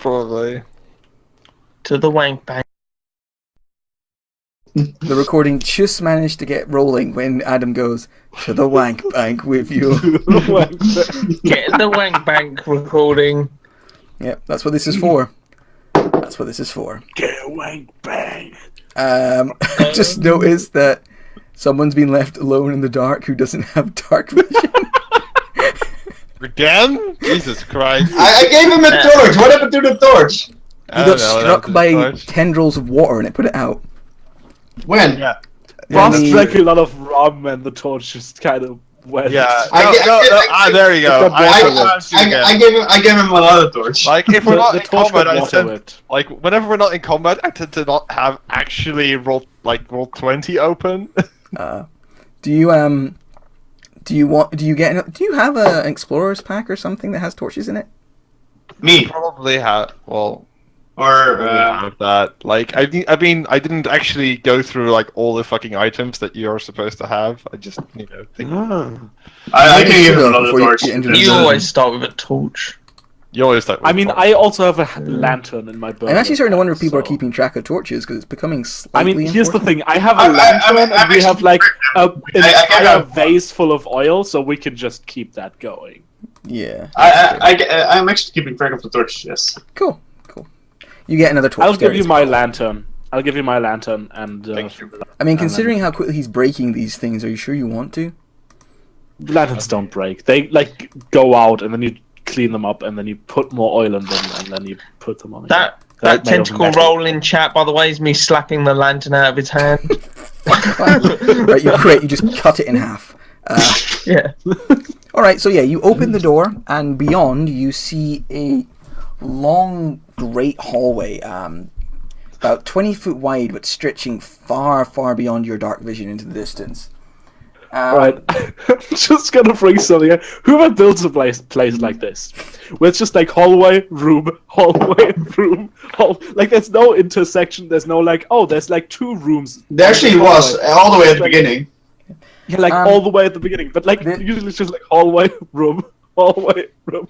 Probably. To the wank bank. The recording just managed to get rolling when Adam goes, to the wank bank with you. Get the wank bank recording. Yep, that's what this is for. That's what this is for. Get a wank bank. Just noticed that someone's been left alone in the dark who doesn't have dark vision. Again? Jesus Christ. I gave him a torch. What happened to the torch? He got struck by tendrils of water and it put it out. When? Yeah. Ross drank a lot of rum and the torch just kind of went. Yeah. I there you go. I gave him another torch. Like, if we're not the in torch combat, got I water tend, with. like, whenever we're not in combat, I tend to not have actually roll 20 open. Do you have an explorer's pack or something that has torches in it? Me. Probably have, well... Or, have that. Like, I didn't actually go through, like, all the fucking items that you're supposed to have. I just, think... I can give him another torch. You always start with a torch. You always start with I mean, I also have a lantern in my boat. I'm actually starting to wonder if people are keeping track of torches, because it's becoming slightly I mean, here's the important. thing. I have a lantern, and we have, like, an entire have- vase full of oil, so we can just keep that going. Yeah. I'm actually keeping track of the torches, yes. Cool. You get another torch. I'll give you my lantern. And... Thank you. I mean, considering how quickly he's breaking these things, are you sure you want to? Lanterns don't break. They, like, go out, and then you clean them up, and then you put more oil in them, and then you put them on again. That tentacle rolling chat, by the way, is me slapping the lantern out of his hand. Right, you just cut it in half. Yeah. Alright, so yeah, you open the door, and beyond you see a long, great hallway, about 20 foot wide, but stretching far, far beyond your dark vision into the distance. Right, I'm just gonna bring something up. Whoever builds a place like this, where it's just like hallway, room, like there's no intersection, there's no like, oh, there's like two rooms. There actually was, all the way at the beginning. Yeah, like all the way at the beginning, but like usually it's just like hallway, room, hallway, room.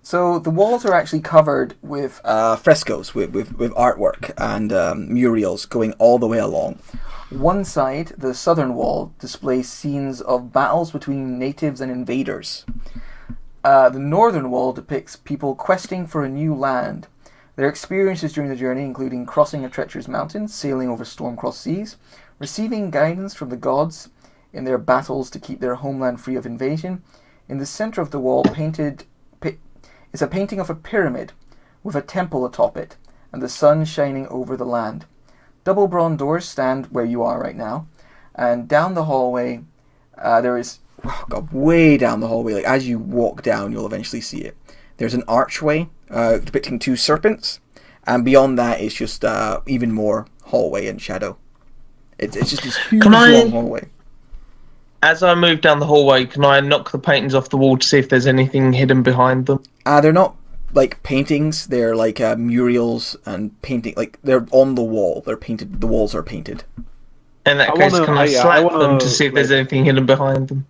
So the walls are actually covered with frescoes, with artwork and murals going all the way along. One side, the southern wall, displays scenes of battles between natives and invaders. The northern wall depicts people questing for a new land. Their experiences during the journey, including crossing a treacherous mountain, sailing over storm-crossed seas, receiving guidance from the gods in their battles to keep their homeland free of invasion. In the center of the wall, is a painting of a pyramid with a temple atop it, and the sun shining over the land. Double bronze doors stand where you are right now, and down the hallway, there is, way down the hallway, like as you walk down, you'll eventually see it. There's an archway depicting two serpents, and beyond that, it's just even more hallway and shadow. It's just this huge long hallway. As I move down the hallway, can I knock the paintings off the wall to see if there's anything hidden behind them? They're not like paintings, they're like murals and painting, like they're on the wall, they're painted, the walls are painted. In that case, can I slap them to see if there's anything hidden behind them?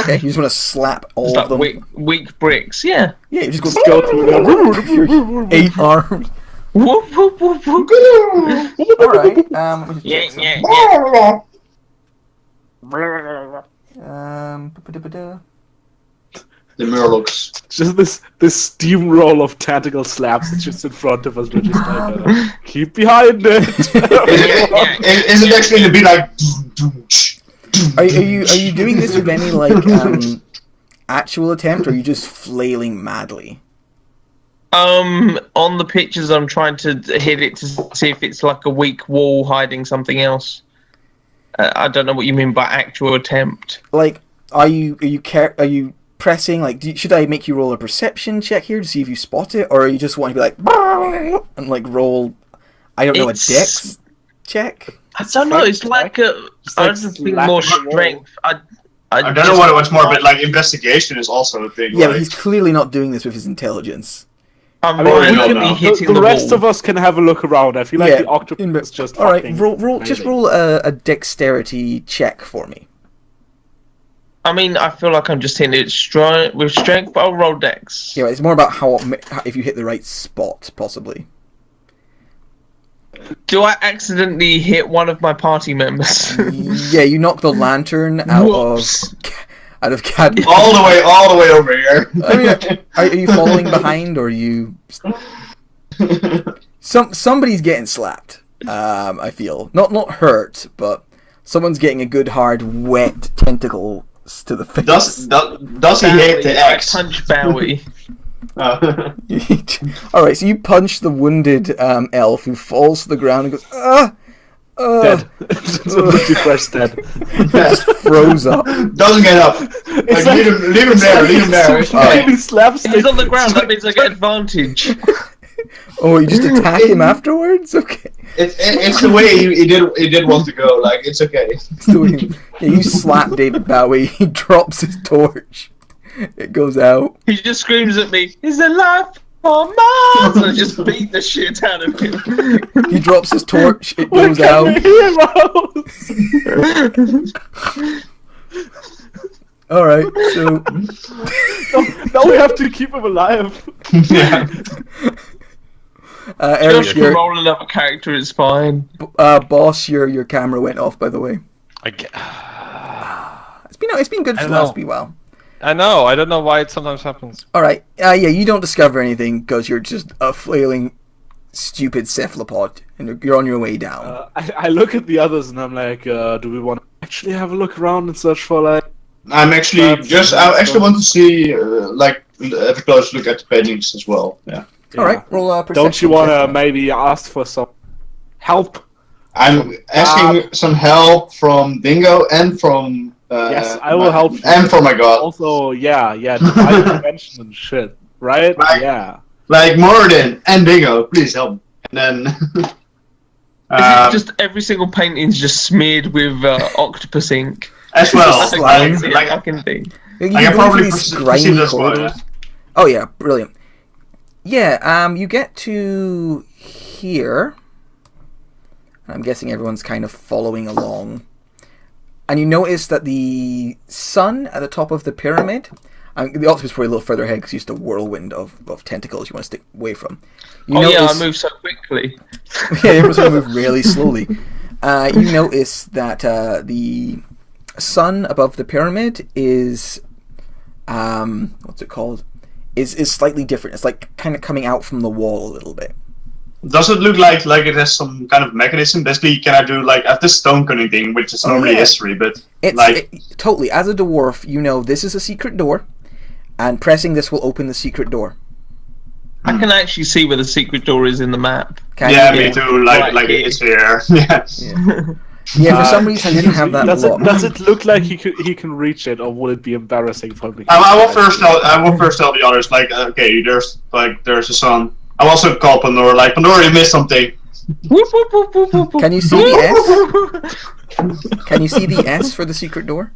Okay, you just want to slap all of them? Weak bricks, yeah. Yeah, you just go through your 8 arms. Whoop, whoop, whoop, whoop. Alright, Yeah. The Murlocs. Just this steamroll of tactical slaps that's just in front of us. We're just like, keep behind it. Is it actually going to be like... Are you doing this with any like actual attempt, or are you just flailing madly? On the pictures, I'm trying to hit it to see if it's like a weak wall hiding something else. I don't know what you mean by actual attempt. Like, are you pressing? Like, should I make you roll a perception check here to see if you spot it, or are you just want to be like and like roll? I don't know, a dex check. I don't know. It's like a. I just think more strength. I don't know what it was more, but like investigation is also a thing. Yeah, right? but he's clearly not doing this with his intelligence. I'm worried the rest of us can have a look around. I feel like the octopus just. All right, roll a dexterity check for me. I mean, I feel like I'm just hitting it with strength, but I'll roll dex. Yeah, it's more about how if you hit the right spot, possibly. Do I accidentally hit one of my party members? Yeah, you knock the lantern out Whoops. of Cad. All the way over here. I mean, are you following behind, or are you? Somebody's getting slapped. I feel not hurt, but someone's getting a good hard wet tentacle to the face. Does he hit the X? I punch Bowie. Alright, so you punch the wounded elf who falls to the ground and goes, Dead. Depressed dead. just froze up. Doesn't get up. Like, leave him there. He slaps He's on the ground, that means I get advantage. Oh, you just attack him afterwards? Okay. It's the way he did want to go. Like, it's okay. So you slap David Bowie, he drops his torch. It goes out. He just screams at me, "Is there life on Mars?" And I just beat the shit out of him. He drops his torch, it goes out. Alright, so... Now we have to keep him alive. Yeah. Eric, Josh can roll another character, it's fine. boss, your camera went off, by the way. It's been good for the last wee while. I know. I don't know why it sometimes happens. Alright, yeah, you don't discover anything because you're just a flailing, stupid cephalopod, and you're on your way down. I look at the others and I'm like, do we want to actually have a look around and search for like? I actually want to see have a close look at the paintings as well. Yeah. Alright, roll a perception. Don't you want check. to maybe ask for some help? I'm asking some help from Dingo and from Yes, I will help you. And from my god. Also, yeah, divine dimension and shit, right? Right. Yeah. Like Moradin and Dingo, please help. And then Just every single painting's just smeared with octopus ink. as well. Slime. like fucking thing. You I go can through probably these perceive grimy this one. corridors. Oh yeah, brilliant. Yeah, you get to here. I'm guessing everyone's kind of following along. And you notice that the sun at the top of the pyramid, the octopus is probably a little further ahead because it's just a whirlwind of tentacles you want to stick away from. You I move so quickly. Yeah, everyone's going to move really slowly. You notice that the sun above the pyramid is, what's it called? Is slightly different. It's like kind of coming out from the wall a little bit. Does it look like it has some kind of mechanism? Basically, can I do like I have this stone cutting thing, which is normally history, but totally. As a dwarf, you know this is a secret door, and pressing this will open the secret door. I can actually see where the secret door is in the map. Me too. Like it's here. Yeah. Yeah, for some reason I didn't have that blocked. Does it look like he can reach it, or would it be embarrassing for him? I will first tell the others. Like, okay, there's a sun. I'll also call Pandora. Like, Pandora, you missed something. Can you see the S? Can you see the S for the secret door?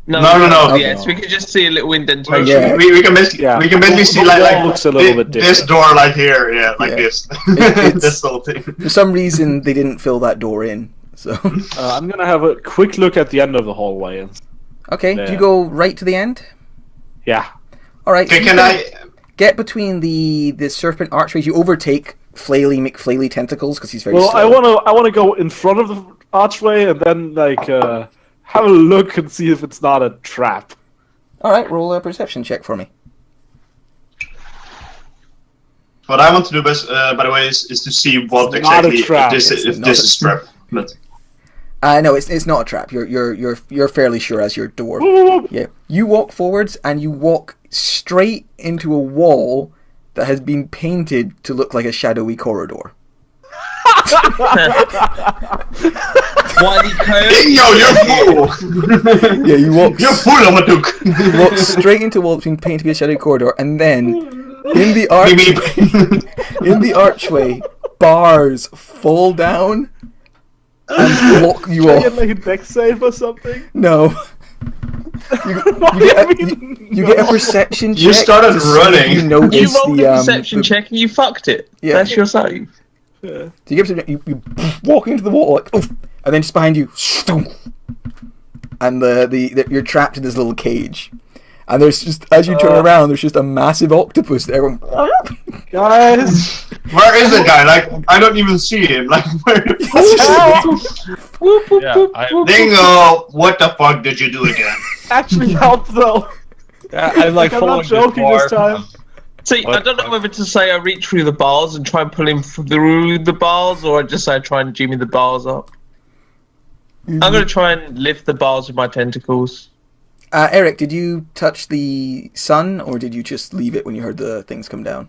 No. Yes, we can just see a little indentation. Yeah. We can basically see like looks a little bit this door like here, this. This whole thing. For some reason, they didn't fill that door in. So I'm gonna have a quick look at the end of the hallway. okay, do you go right to the end? Yeah. All right. Okay, so can I get between the serpent archways? You overtake Flaily McFlaily tentacles because he's very Well, slow. I wanna go in front of the archway and then have a look and see if it's not a trap. All right, roll a perception check for me. What I want to do, by the way, is to see what It's not a exactly trap. if this is trap. But No, it's not a trap. You're fairly sure as your dwarf. Yeah, you walk forwards and you walk straight into a wall that has been painted to look like a shadowy corridor. Wily coat. Yo, you're fool! Yeah, you walk. You're fool, Amatuk! You walk straight into a wall that's been painted to be a shadowy corridor, and then in the archway, bars fall down and block you Can I get off. like a deck save or something? No. You get a perception check. You started to see running. If you notice You rolled the a perception check and you fucked it. Yeah. That's your save. So you get you walk into the wall like, oof, and then just behind you, and you're trapped in this little cage. And there's just, as you turn around, there's just a massive octopus there going, Guys! Where is the guy? Like, I don't even see him. Like, where? Dingo, what the fuck did you do again? Actually help though. Yeah, I'm like I'm following not joking this time. See, I don't know whether to say I reach through the bars and try and pull him through the bars, or I just say I try and jimmy the bars up. I'm going to try and lift the bars with my tentacles. Eric, did you touch the sun, or did you just leave it when you heard the things come down?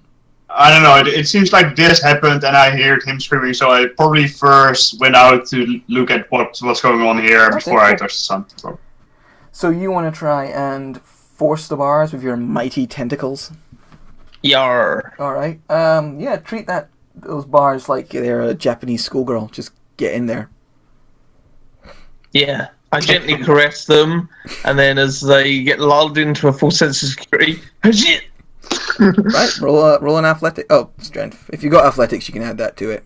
I don't know. It seems like this happened, and I heard him screaming. So I probably first went out to look at what's going on here before I touched the sun. So you want to try and force the bars with your mighty tentacles? Yar. All right. Yeah. Treat those bars like they're a Japanese schoolgirl. Just get in there. Yeah. I gently caress them, and then as they get lulled into a full sense of security, shit. Right. Roll an athletic. Oh, strength. If you got athletics, you can add that to it.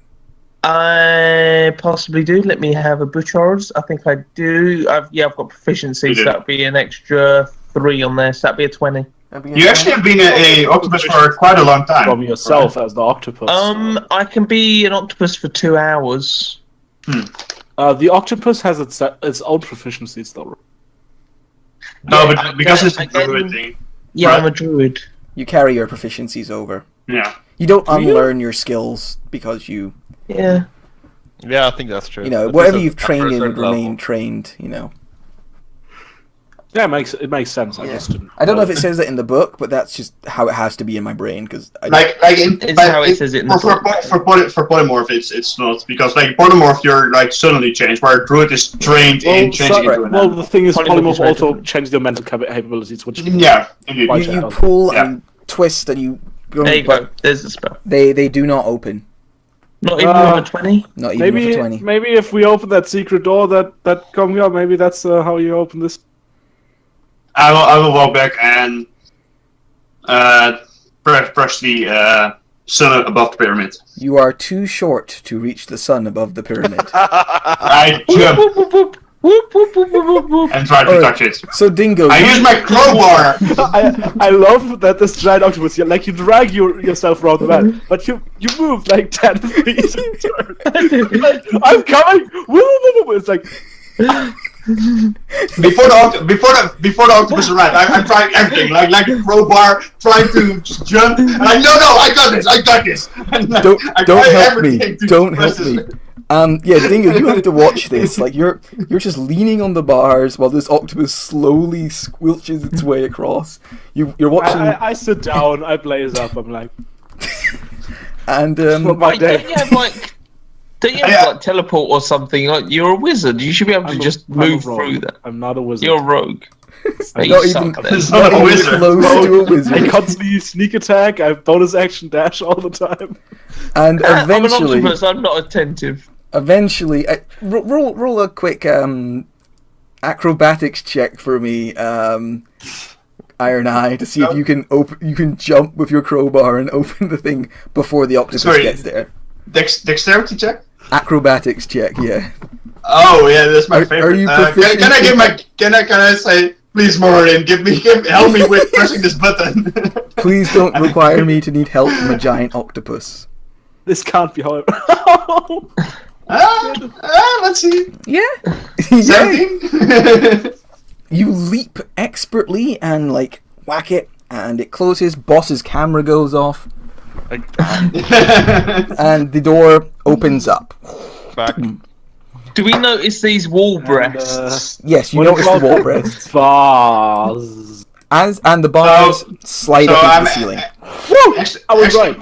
I possibly do. Let me have a butchers. I think I do. I've got proficiency, so that'll be an extra 3 on there. So that'd be a 20. You actually have been a octopus for quite a long time. From yourself as the octopus. I can be an octopus for 2 hours. The octopus has its own proficiencies though. No, but because it's a druid thing. Yeah, right. I'm a druid. You carry your proficiencies over. Yeah. You don't unlearn your skills because you... Yeah. Yeah, I think that's true. You know, At whatever least you've trained in would certain level. remain trained, you know. Yeah, it makes sense. Yeah. I don't know if it says that in the book, but that's just how it has to be in my brain, because... It's how it says it in the book. For polymorph, it's not, because, like, polymorph, you're, like, suddenly changed, where druid is trained in changing into an Well, the thing is, polymorph also mental. changes your mental capabilities, which... Yeah, indeed. You pull and twist and you... There you go. There's the spell. They do not open. Not even with a 20? Not even with a 20. Maybe if we open that secret door that coming up, maybe that's how you open this. I will walk back and brush the sun above the pyramid. You are too short to reach the sun above the pyramid. I jump and try to touch it. So Dingo... I use my crowbar! I love that this giant octopus, like you drag yourself around the map, but you move like 10 feet. Like, I'm coming! It's like... Before the octopus arrived, I'm trying everything, like a crowbar, trying to jump, and no, I got this. And Don't help me. to Don't press help me. this. Yeah, Dingo, you have to watch this. Like you're just leaning on the bars while this octopus slowly squelches its way across. You're watching. I sit down. I blaze up. I'm like, and Wait, don't you have like teleport or something? Like you're a wizard. You should be able to just move through that. I'm not a wizard. You're a rogue. not You even suck, then. Not a even wizard. close to a I wizard. constantly sneak attack. I bonus action dash all the time. And I'm an eventually, octopus. I'm not attentive. roll a quick acrobatics check for me, Iron Eye, to see if you can jump with your crowbar and open the thing before the octopus gets there. Dexterity check? Acrobatics check, yeah. Oh yeah, that's my favorite. Are you proficient? Can I give can I say, please, Morin, help me with pressing this button? Please don't require me to need help from a giant octopus. This can't be how. Let's see. Yeah. 17. You leap expertly and like whack it, and it closes. Boss's camera goes off, and the door opens up. Back. Do we notice these wall breasts? Yes, you What notice about the wall breasts. Bars. And the bars slide up into the ceiling. I was right.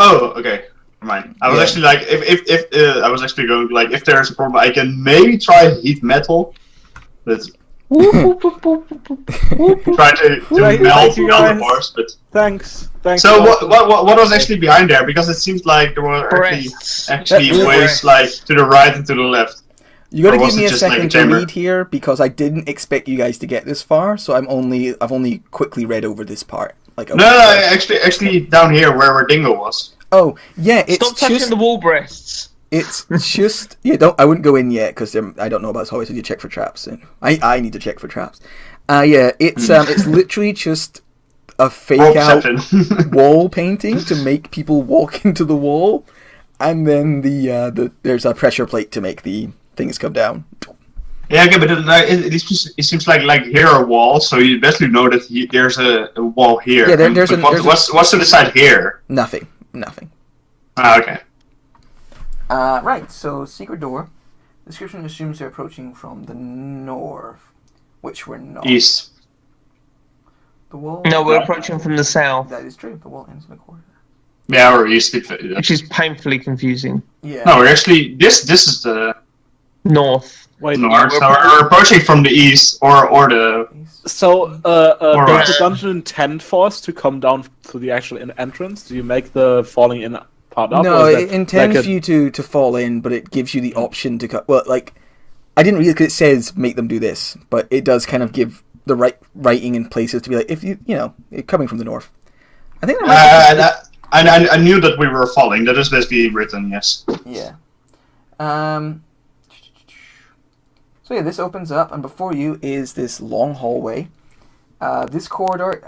Oh, okay. Never mind. I was actually like, if I was actually going like, if there's a problem, I can maybe try heat metal. Let's try to melt the bars, but Thanks. So what was actually behind there? Because it seems like there were Breasts. actually ways like to the right and to the left. You gotta Or give was me it a just like a second to chamber? read here because I didn't expect you guys to get this far, so I've only quickly read over this part. Like No, actually down here where Dingo was. Oh yeah, it's Stop touching just the wall breasts. It's just I wouldn't go in yet because I don't know about hallways. So you check for traps. And I need to check for traps. It's literally just a fake out wall painting to make people walk into the wall, and then there's a pressure plate to make the things come down. Yeah, okay, but it seems like here are walls, so you basically know that there's a wall here. Yeah, there's what's to the side here? Nothing. Ah, okay. Right. So secret door. Description assumes they're approaching from the north, which we're not. East. The wall. No, we're approaching from the south, That is true. The wall ends in a corner. Yeah, or east. which is painfully confusing. Yeah. No, we're actually this is the North. Wait, north. So we're approaching from the east or the. so Alright. does the dungeon intend for us to come down to the actual entrance? Do you make the falling in part up? No, or is that it intends like for you to fall in, but it gives you the option to cut. Well, like, I didn't read it because it says make them do this, but it does kind of give the right writing in places to be like, if you're coming from the north. I think I knew that we were falling. That is basically written, yes. Yeah. So yeah, this opens up, and before you is this long hallway. This corridor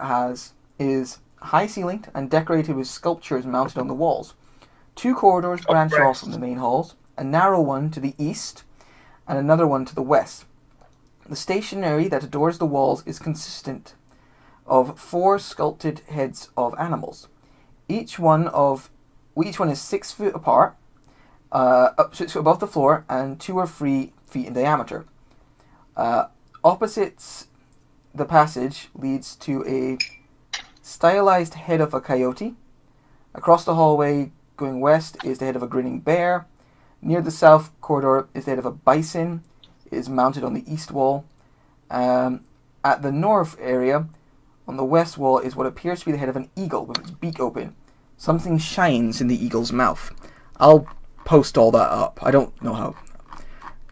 is high ceilinged and decorated with sculptures mounted on the walls. 2 corridors branch off from the main halls, a narrow one to the east and another one to the west. The stationery that adorns the walls is consistent of 4 sculpted heads of animals. Each one is 6 foot apart, 6 foot above the floor, and 2 or 3 feet in diameter. Opposites the passage leads to a stylized head of a coyote. Across the hallway going west is the head of a grinning bear. Near the south corridor is the head of a bison. It is mounted on the east wall. At the north area, on the west wall, is what appears to be the head of an eagle with its beak open. Something shines in the eagle's mouth. I'll post all that up. I don't know how.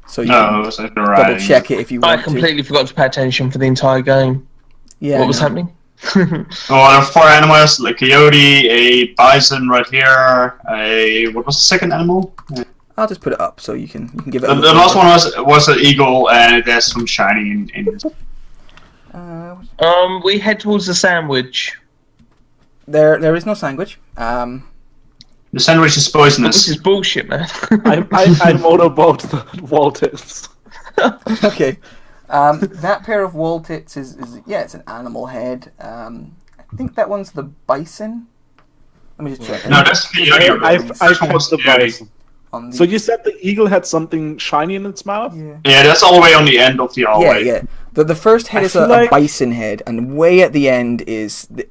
So you can double check it if you want I completely forgot to pay attention for the entire game. Yeah. What was happening? Oh, there are 4 animals: a coyote, a bison right here. What was the second animal? I'll just put it up so you can give it. The last one was an eagle, and it has some shiny in it. We head towards the sandwich. There is no sandwich. The sandwich is poisonous. This is bullshit, man. I motorboat the wall tits. Okay. That pair of wall tits is it's an animal head. I think that one's the bison. Let me just check. No, that's the coyote. I put the bison. On the... So you said the eagle had something shiny in its mouth? Yeah, that's all the way on the end of the hallway. Yeah. The first head is a bison head, and way at the end is the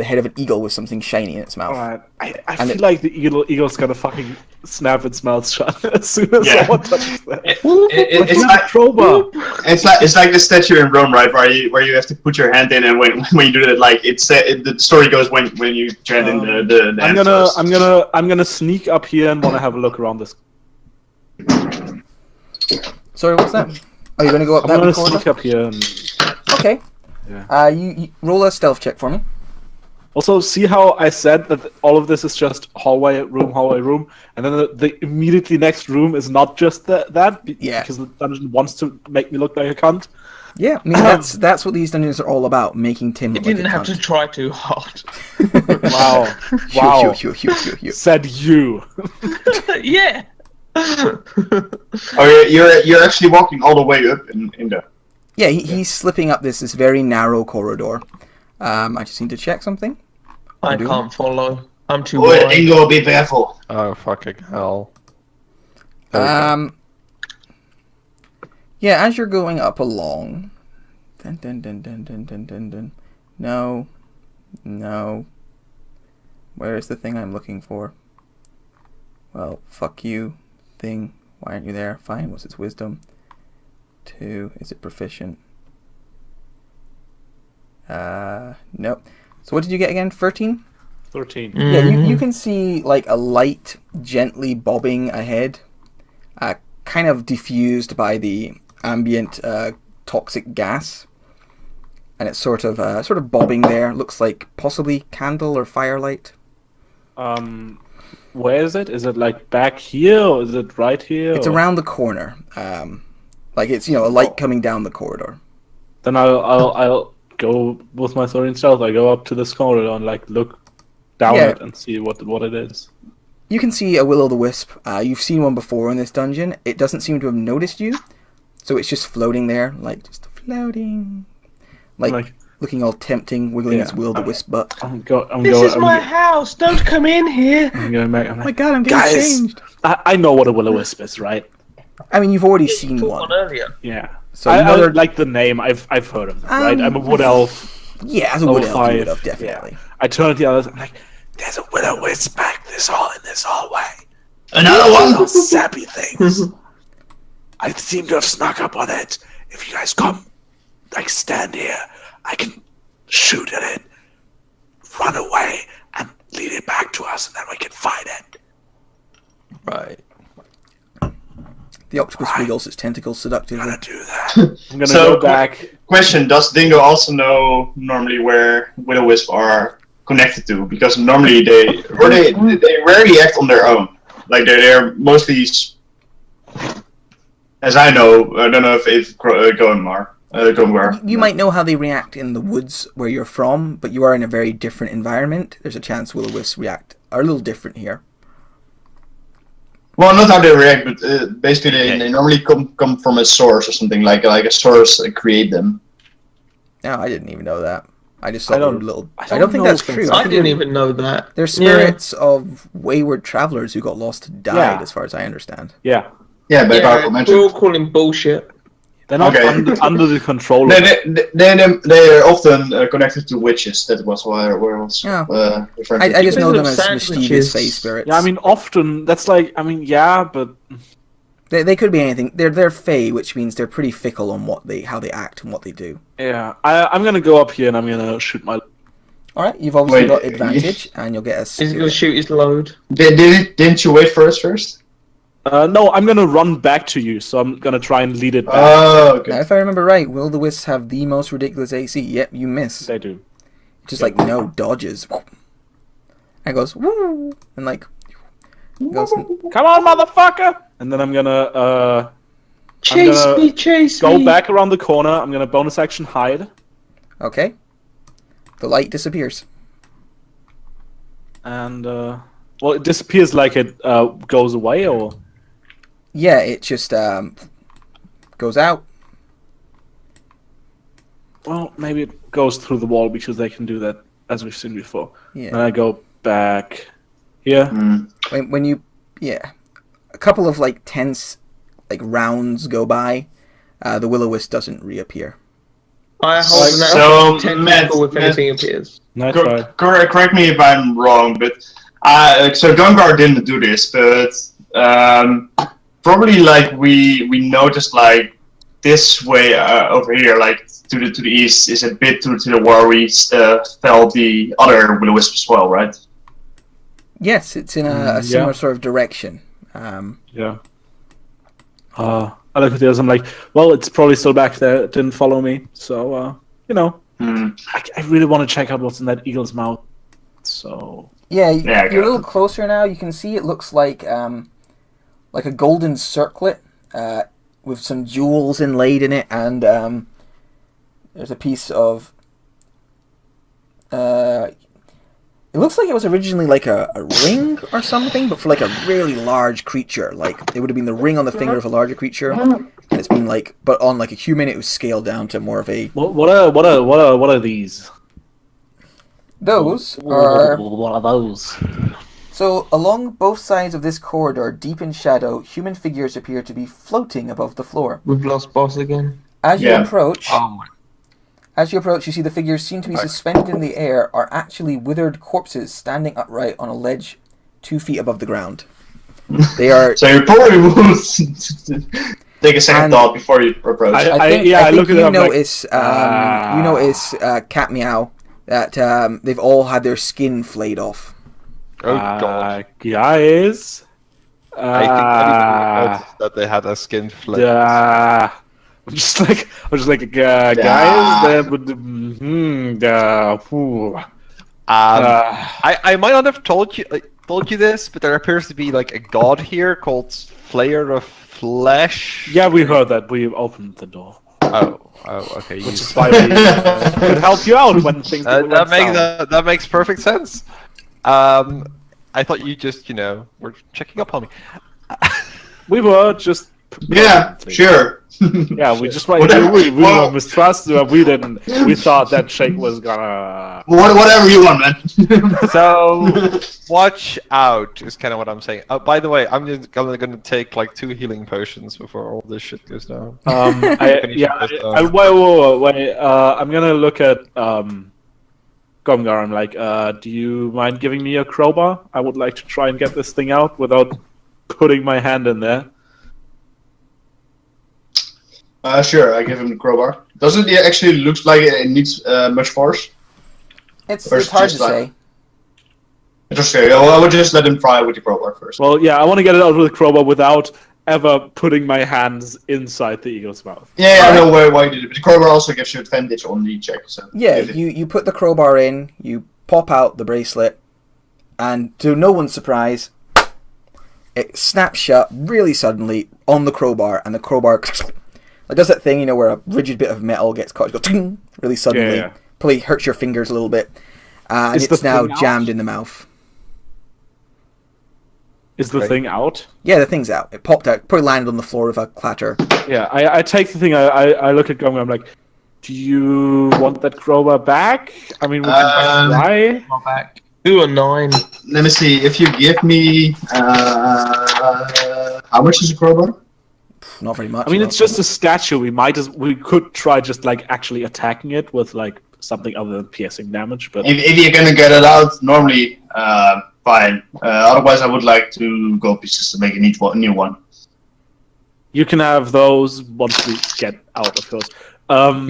head of an eagle with something shiny in its mouth. Alright. I feel like the eagle's gonna fucking snap its mouth shut as soon as someone touches that. It's like crowbar. It's like the statue in Rome, right? Where you have to put your hand in, and when you do that, like the story goes when you hand in the I'm gonna sneak up here and wanna have a look around this. Sorry, what's that? Oh, you're gonna go up that corridor? corridor? Sneak up here and... Okay. Yeah. You roll a stealth check for me. Also, see how I said that all of this is just hallway room, and then the immediately next room is not just that because the dungeon wants to make me look like a cunt. Yeah, I mean that's what these dungeons are all about, making Tim look like a cunt. You didn't have to try too hard. Wow. You. Said you. Yeah. Oh, you're actually walking all the way up in the... Yeah, he's slipping up this very narrow corridor. I just need to check something. I can't follow. I'm too blind. Ingo, be careful. Oh, fucking hell. Yeah, as you're going up along... Dun. No. Where's the thing I'm looking for? Well, fuck you. Thing. Why aren't you there? Fine. What's its wisdom? 2. Is it proficient? Nope. So what did you get again? 13? 13. Yeah, you can see like a light gently bobbing ahead, kind of diffused by the ambient toxic gas, and it's sort of bobbing there. Looks like possibly candle or firelight. Where is it? Is it like back here or is it right here? It's or- around the corner. Like it's a light coming down the corridor. Then I'll go with my sword in stealth. I go up to this corridor and like look down Yeah. it and see what it is. You can see a will-o'-the-wisp. You've seen one before in this dungeon. It doesn't seem to have noticed you, so it's just floating there, like just floating, like looking all tempting, wiggling its will-o'-the-wisp butt. This is my house. Don't come in here. I'm going back. I'm Oh my like, god, I'm getting guys, changed. I know what a will-o'-wisp is, right? I mean, you've already seen Took one. earlier. Yeah. So I another, like the name. I've heard of them, right? I'm a wood elf. yeah, as a wood elf, you 05, would have definitely. Yeah. I turn to the others. I'm like, there's a will-o'-wisp back in this hallway. Another one. Those sappy things. I seem to have snuck up on it. If you guys come, like stand here, I can shoot at it, run away, and lead it back to us, and then we can fight it. Right. The octopus wiggles its tentacles seductively. I'm gonna do that. I'm gonna So, go back. Question: does Dingo also know normally where will-o'-wisp are connected to? Because normally they rarely act on their own. Like they're mostly, as I know, I don't know if going where. You might know how they react in the woods where you're from, but you are in a very different environment. There's a chance will-o'-wisps are a little different here. Well, not how they react, but basically they normally come from a source or something like a source create them. No, I didn't even know that. I just thought they were little. I I don't don't think know that's if true. it's- I didn't even know that. They're spirits of wayward travelers who got lost and died, Yeah. as far as I understand. Yeah, Yeah, by Yeah, powerful we're magic. all calling bullshit. they're not Okay. under the control. Of They're often connected to witches. That was where I was Yeah. referring to. I just know Because them of as mischievous sandwiches. face spirits. Yeah, I mean, often that's like, I mean, yeah, but they could be anything. They're fey, which means they're pretty fickle on how they act and what they do. yeah, I'm gonna go up here and I'm gonna shoot my. All right, you've obviously Wait, got advantage, and you'll get a. He's going to shoot his load. Didn't you wait for us first? No, I'm gonna run back to you, so I'm gonna try and lead it back. Oh, okay. Now, if I remember right, will-the-wisps have the most ridiculous AC. Yep, you miss. They do. Just like no dodges. And goes woo, and like goes. Come on, motherfucker! And then I'm gonna Chase gonna me, chase go me. back around the corner. I'm gonna bonus action hide, Okay. The light disappears. and well, it disappears like it goes away, or Yeah, it just goes out. well, maybe it goes through the wall because they can do that as we've seen before. Yeah. And I go back here. When you, yeah, a couple of like tense, like rounds go by, the will-o'-wisp doesn't reappear. I hold an So, out Matt- tentacle if anything appears. Nice try. Correct me if I'm wrong, but so Gungar didn't do this, but probably like we noticed like this way over here, like to the east, is a bit to the where we fell the other will-o'-wisp as well, right? Yes, it's in a similar sort of direction. Yeah. I look at this. I'm like, well, it's probably still back there. It didn't follow me, so you know, I really want to check out what's in that eagle's mouth. So Yeah, Yeah, I you're a got little closer now. You can see it looks like a golden circlet with some jewels inlaid in it, and there's a piece of. It looks like it was originally like a ring or something, but for like a really large creature. Like it would have been the ring on the finger of a larger creature, and it's been like, but on like a human, it was scaled down to more of a. what are these? Those are. What are those? So, along both sides of this corridor, deep in shadow, human figures appear to be floating above the floor. We've lost boss again. As you Yeah. approach, Oh my. as you approach, you see the figures seem to be suspended in the air are actually withered corpses standing upright on a ledge 2 feet above the ground. They are. So you probably would take a second And- thought before you approach. I think look at you it. I'm like, notice. You notice, Cat Meow, that they've all had their skin flayed off. Oh god. guys. I think everybody noticed that they had a skin flip. I'm just like, guys. That would. Whew. I might not have told you. told you this, but there appears to be like a god here called Flayer of Flesh. Yeah, we heard that. We opened the door. Oh, okay. Which is why we could help you out when things went south. That makes perfect sense. I thought you just, were checking up on me. We were just... Yeah, sure. Yeah, we just we were mistrusted. We thought that Shake was gonna... Whatever you want, man. So, watch out is kind of what I'm saying. By the way, I'm just gonna take like 2 healing potions before all this shit goes down. Wait. I'm gonna look at Gomgar. I'm like, do you mind giving me a crowbar? I would like to try and get this thing out without putting my hand in there. Sure, I give him the crowbar. Doesn't it actually look like it needs much force? It's Or hard to just like- say. Just okay. Well, I would just let him try with the crowbar first. Well, yeah, I want to get it out with a crowbar without ever putting my hands inside the eagle's mouth. Yeah, I know why you did it. But the crowbar also gives you advantage on the check. So Yeah, if it- you put the crowbar in, you pop out the bracelet, and to no one's surprise, it snaps shut really suddenly on the crowbar, and the crowbar it does that thing, where a rigid bit of metal gets caught, it goes ting, really suddenly. Yeah. Probably hurts your fingers a little bit, and Is it's the now thing out? jammed in the mouth. Is the Right. thing out? Yeah, the thing's out. It popped out, probably landed on the floor with a clatter. Yeah, I take the thing, I look at Gomgar, I'm like, do you want that crowbar back? I mean, we can try. My back. Ooh, a 9. Let me see. If you give me how much is a crowbar? Not very much. I mean, though. it's just a statue. We could try just like actually attacking it with like something other than piercing damage, but If you're gonna get it out, normally fine. Otherwise, I would like to go pieces to make a new one. you can have those once we get out, of course.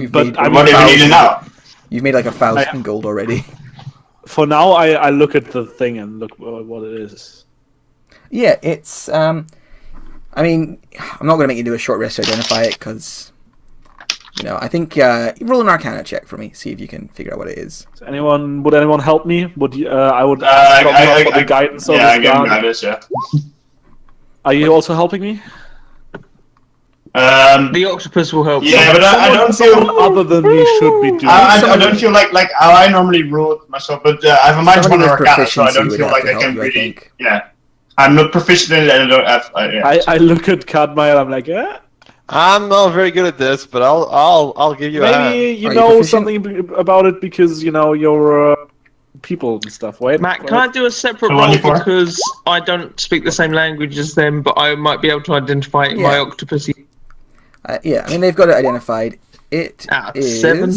You've But made- I'm What do you need it now? You've made like 1,000 gold already. for now, I look at the thing and look what it is. Yeah, it's. I mean, I'm not going to make you do a short rest to identify it because, I think roll an Arcana check for me. See if you can figure out what it is. Would anyone help me? Would you, I would I- drop I- off for the guidance of Yeah, I this give him guard. guidance. Yeah. Are you also helping me? The octopus will help. Yeah, but I don't Someone feel. other than me should be doing. I don't feel like how I normally rule it myself, but I have a minus Somebody 1 with Arcana, so I proficiency don't would feel have like to I help can you, I really. think. Yeah, I'm not proficient in it, and I don't have. Yeah. I look at Cadmire and I'm like, I'm not very good at this, but I'll give you a hand. maybe you Are you know proficient? something about it because you're people and stuff. Wait, Matt, can I do a separate So roll 24? because I don't speak the same language as them, but I might be able to identify it in my Yeah. octopus. Yeah, I mean they've got it identified. It Ah, is. 7.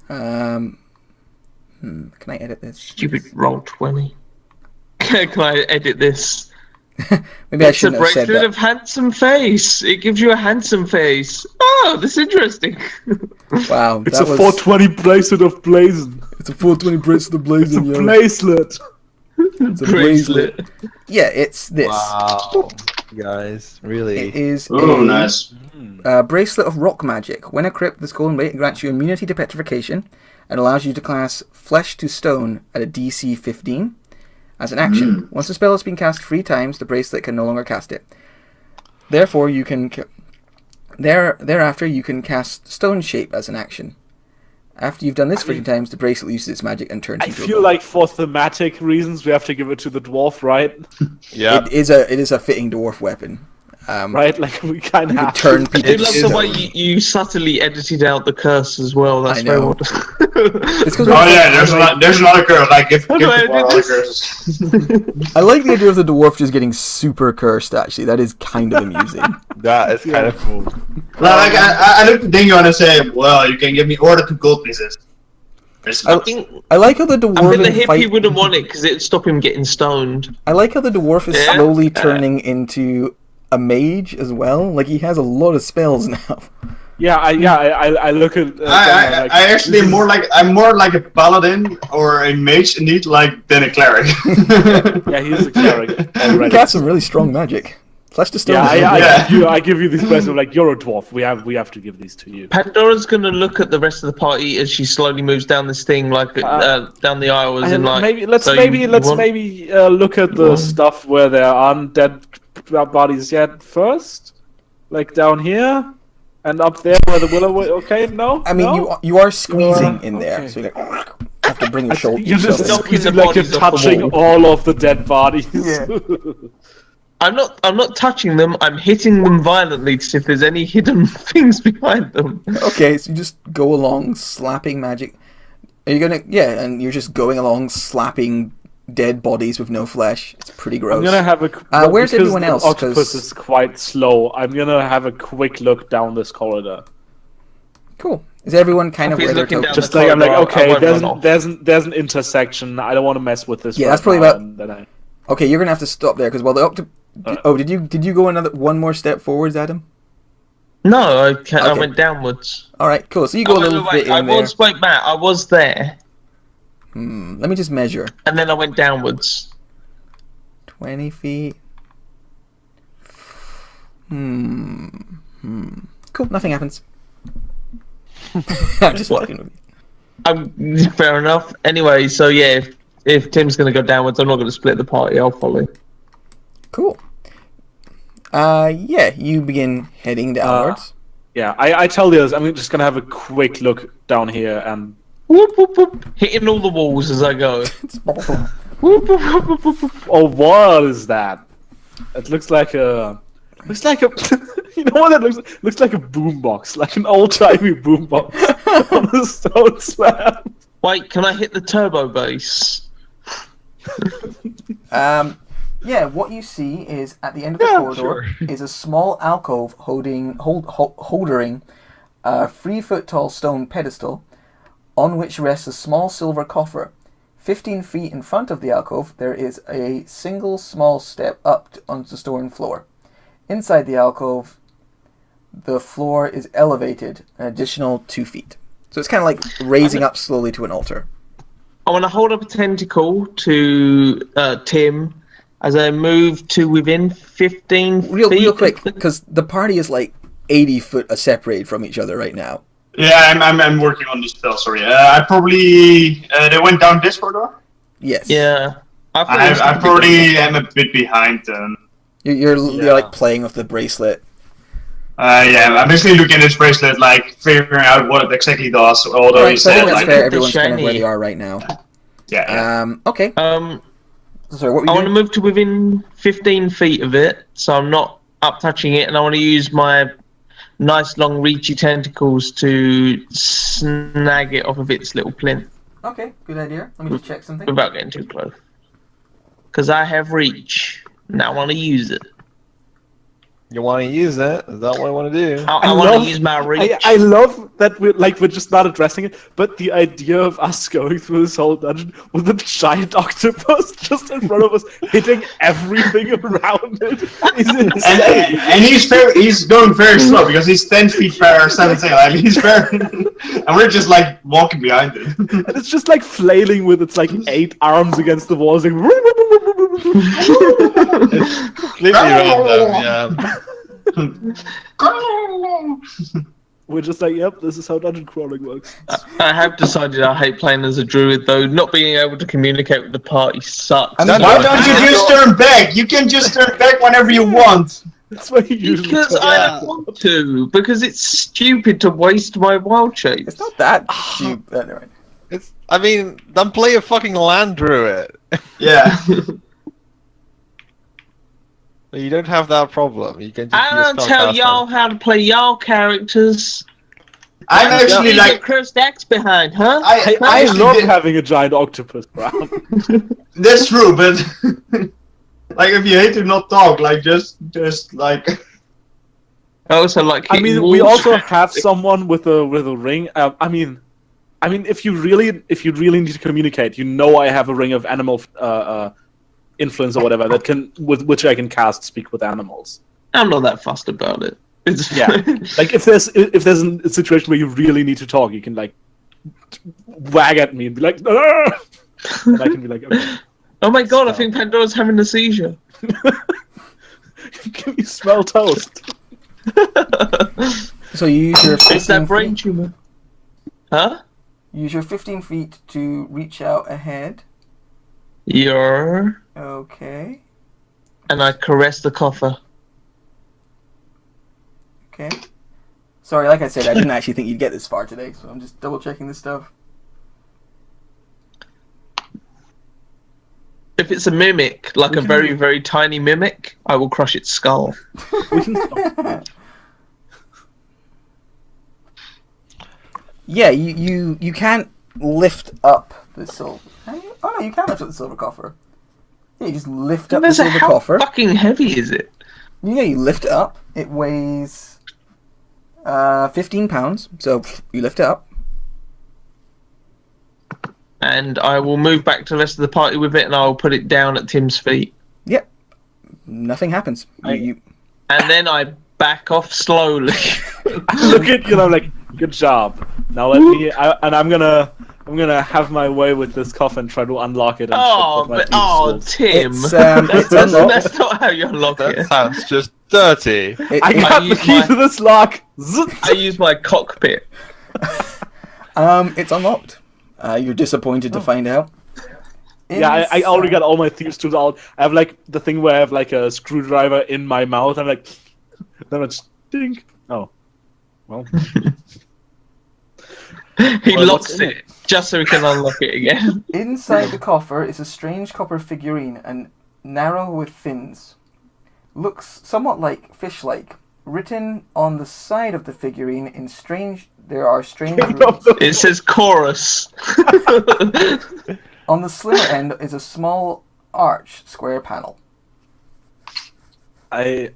Can I edit this? Stupid roll 20. Can I edit this? Maybe I It's a shouldn't have said bracelet that. of handsome face. It gives you a handsome face. Oh, that's interesting. Wow, it's that a was 420 bracelet of blazon. It's a 420 bracelet of It's a blazing. bracelet. It's a Bracelet. Yeah, it's this. Wow, guys, It really? is Oh, a nice. bracelet of rock magic. When equipped, this golden weight grants you immunity to petrification and allows you to class flesh to stone at a DC 15 as an action. Once the spell has been cast 3 times, the bracelet can no longer cast it. Therefore, you can thereafter you can cast stone shape as an action. After you've done this 3 times, the bracelet loses its magic and turns I into a feel bow. like for thematic reasons we have to give it to the dwarf, right? Yeah. It is a fitting dwarf weapon. Right? Like we kind of You have could turn to. people I to love the stone. way you subtly edited out the curse as well. That's I very know. wonderful. It's 'cause Oh it's yeah, like- there's another curse. Like give How do I people do other this? curses. I like the idea of the dwarf just getting super cursed, actually. That is kind of amusing. That is kind of cool. Like I look at Dingo and I say, well, you can give me order 2 gold pieces. I think I like how the I think the dwarven hippie fight. wouldn't want it because it'd stop him getting stoned. I like how the dwarf is Yeah. slowly turning into a mage as well. Like he has a lot of spells now. I look at. I actually am I'm more like a paladin or a mage indeed, than a cleric. Yeah, he's a cleric He already. got some really strong magic. Flesh to stone. I give you these questions. Like, you're a dwarf. We have to give these to you. Pandora's gonna look at the rest of the party as she slowly moves down this thing, like down the aisle, as in like. Let's maybe look at the stuff where there aren't dead bodies yet first, like down here. And up there where the willow... Okay, no? I mean, you are squeezing in there, so you have to bring your shoulder... You're just knocking like you're touching all of the dead bodies. Yeah. I'm not touching them, I'm hitting them violently to see if there's any hidden things behind them. Okay, so you just go along slapping magic... Are you gonna... Yeah, and you're just going along slapping dead bodies with no flesh. It's pretty gross. I'm gonna have where's everyone else? Octopus is quite slow. I'm gonna have a quick look down this corridor. Cool. Is everyone kind of where they're just like I'm like, okay, there's an intersection. I don't want to mess with this. Yeah, that's probably about. Okay, you're gonna have to stop there because while the octopus. Did you go one more step forwards, Adam? No, I went downwards. All right, cool. So you go a little bit in there. Wait, Matt, I was there. Let me just measure. And then I went downwards. 20 feet. Cool, nothing happens. I'm just fucking with you. Fair enough. Anyway, so yeah, if Tim's going to go downwards, I'm not going to split the party. I'll follow. Cool. Yeah, you begin heading downwards. Yeah, I tell the others, I'm just going to have a quick look down here and... Whoop, whoop, whoop. Hitting all the walls as I go. Whoop, whoop, whoop, whoop, whoop, whoop. Oh, what is that? It looks like a... you know what that looks like? Looks like a boombox, like an old-timey boombox on a stone slab. Wait, can I hit the turbo bass? Yeah, what you see is at the end of the corridor is a small alcove holding a 3-foot-tall stone pedestal on which rests a small silver coffer. 15 feet in front of the alcove, there is a single small step up onto the stone floor. Inside the alcove, the floor is elevated an additional 2 feet. So it's kind of like raising up slowly to an altar. I want to hold up a tentacle to Tim as I move to within 15 feet. Real quick, because the party is like 80 foot separated from each other right now. Yeah, I'm working on this spell. Sorry, I probably they went down this corridor. Yes. Yeah. I probably am a bit behind them. You're like playing with the bracelet. Yeah, I'm basically looking at this bracelet, like figuring out what it exactly does. Although right, so I think that's fair. Everyone's kind of where they are right now. Yeah. Okay. Sorry, what were you I want doing? to move to within 15 feet of it, so I'm not up touching it, and I want to use my nice long reachy tentacles to snag it off of its little plinth. Okay, good idea. Let me just check something. Without getting too close. Because I have reach. Now I want to use it. You want to use that? Is that what I want to do? I want to use my reach. I love that we're just not addressing it, but the idea of us going through this whole dungeon with a giant octopus just in front of us, hitting everything around it, is insane. And he's going very slow because he's 10 feet per second. Like he's very, and we're just like walking behind it. And it's just like flailing with its like 8 arms against the walls, like. It's completely random, yeah. We're just like, yep, this is how dungeon crawling works. I have decided I hate playing as a druid, though. Not being able to communicate with the party sucks. Why don't you just turn back? You can just turn back whenever you want. That's what you usually Because I don't want to. Because it's stupid to waste my wild shape. It's not that cheap. Anyway. I mean, then play a fucking land druid. Yeah. You don't have that problem. You can just I don't tell y'all how to play y'all characters. I'm actually like a cursed axe behind, huh? I love having a giant octopus around. That's true, but like if you hate to not talk, like just like. I also like. I mean, we also have someone with a ring. I mean, if you really need to communicate, you know, I have a ring of animal influence or whatever that can with which I can cast speak with animals. I'm not that fussed about it. Yeah, like if there's a situation where you really need to talk, you can like wag at me and be like, "Arr!" And I can be like, okay. Oh my god, I think Pandora's having a seizure. Can you smell toast? So you use your It's 15 that brain feet, tumor. Huh? use your 15 feet to reach out ahead. Okay. And I caress the coffer. Okay. Sorry, like I said, I didn't actually think you'd get this far today, so I'm just double checking this stuff. If it's a mimic, like a very, very tiny mimic, I will crush its skull. We can Yeah, you can't lift up the silver. Oh no, you can lift up the silver coffer. Yeah, you just lift up the silver How coffer. fucking heavy is it? Yeah, you lift it up. It weighs 15 pounds, so you lift it up. And I will move back to the rest of the party with it, and I'll put it down at Tim's feet. Yep. Nothing happens. You And then I back off slowly. look at you know like good job. Now let me. I'm gonna have my way with this coffin, try to unlock it. And Oh, shit with my but, thieves' tools. Tim. It's that's, unlocked. that's not how you unlock That it. sounds just dirty. I got the use key my- to this lock. I use my cockpit. It's unlocked. You're disappointed to find out. Yeah, I already Inside- got all my thieves' tools out. I have like the thing where I have like a screwdriver in my mouth. I'm like, then it's ding. Oh, well. He Well, locks what's in it just so he can unlock it again. Inside the coffer is a strange copper figurine and narrow with fins. Looks somewhat like fish-like. Written on the side of the figurine in there are strange runes. It says chorus. On the slimmer end is a small arch square panel. I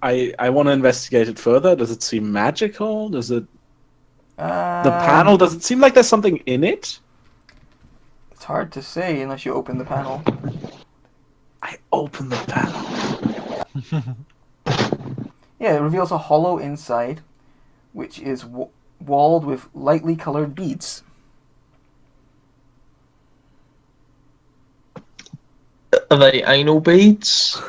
want to investigate it further. Does it seem magical? Does it the panel? Does it seem like there's something in it? It's hard to say unless you open the panel. I open the panel. Yeah, it reveals a hollow inside, which is walled with lightly colored beads. Are they anal beads?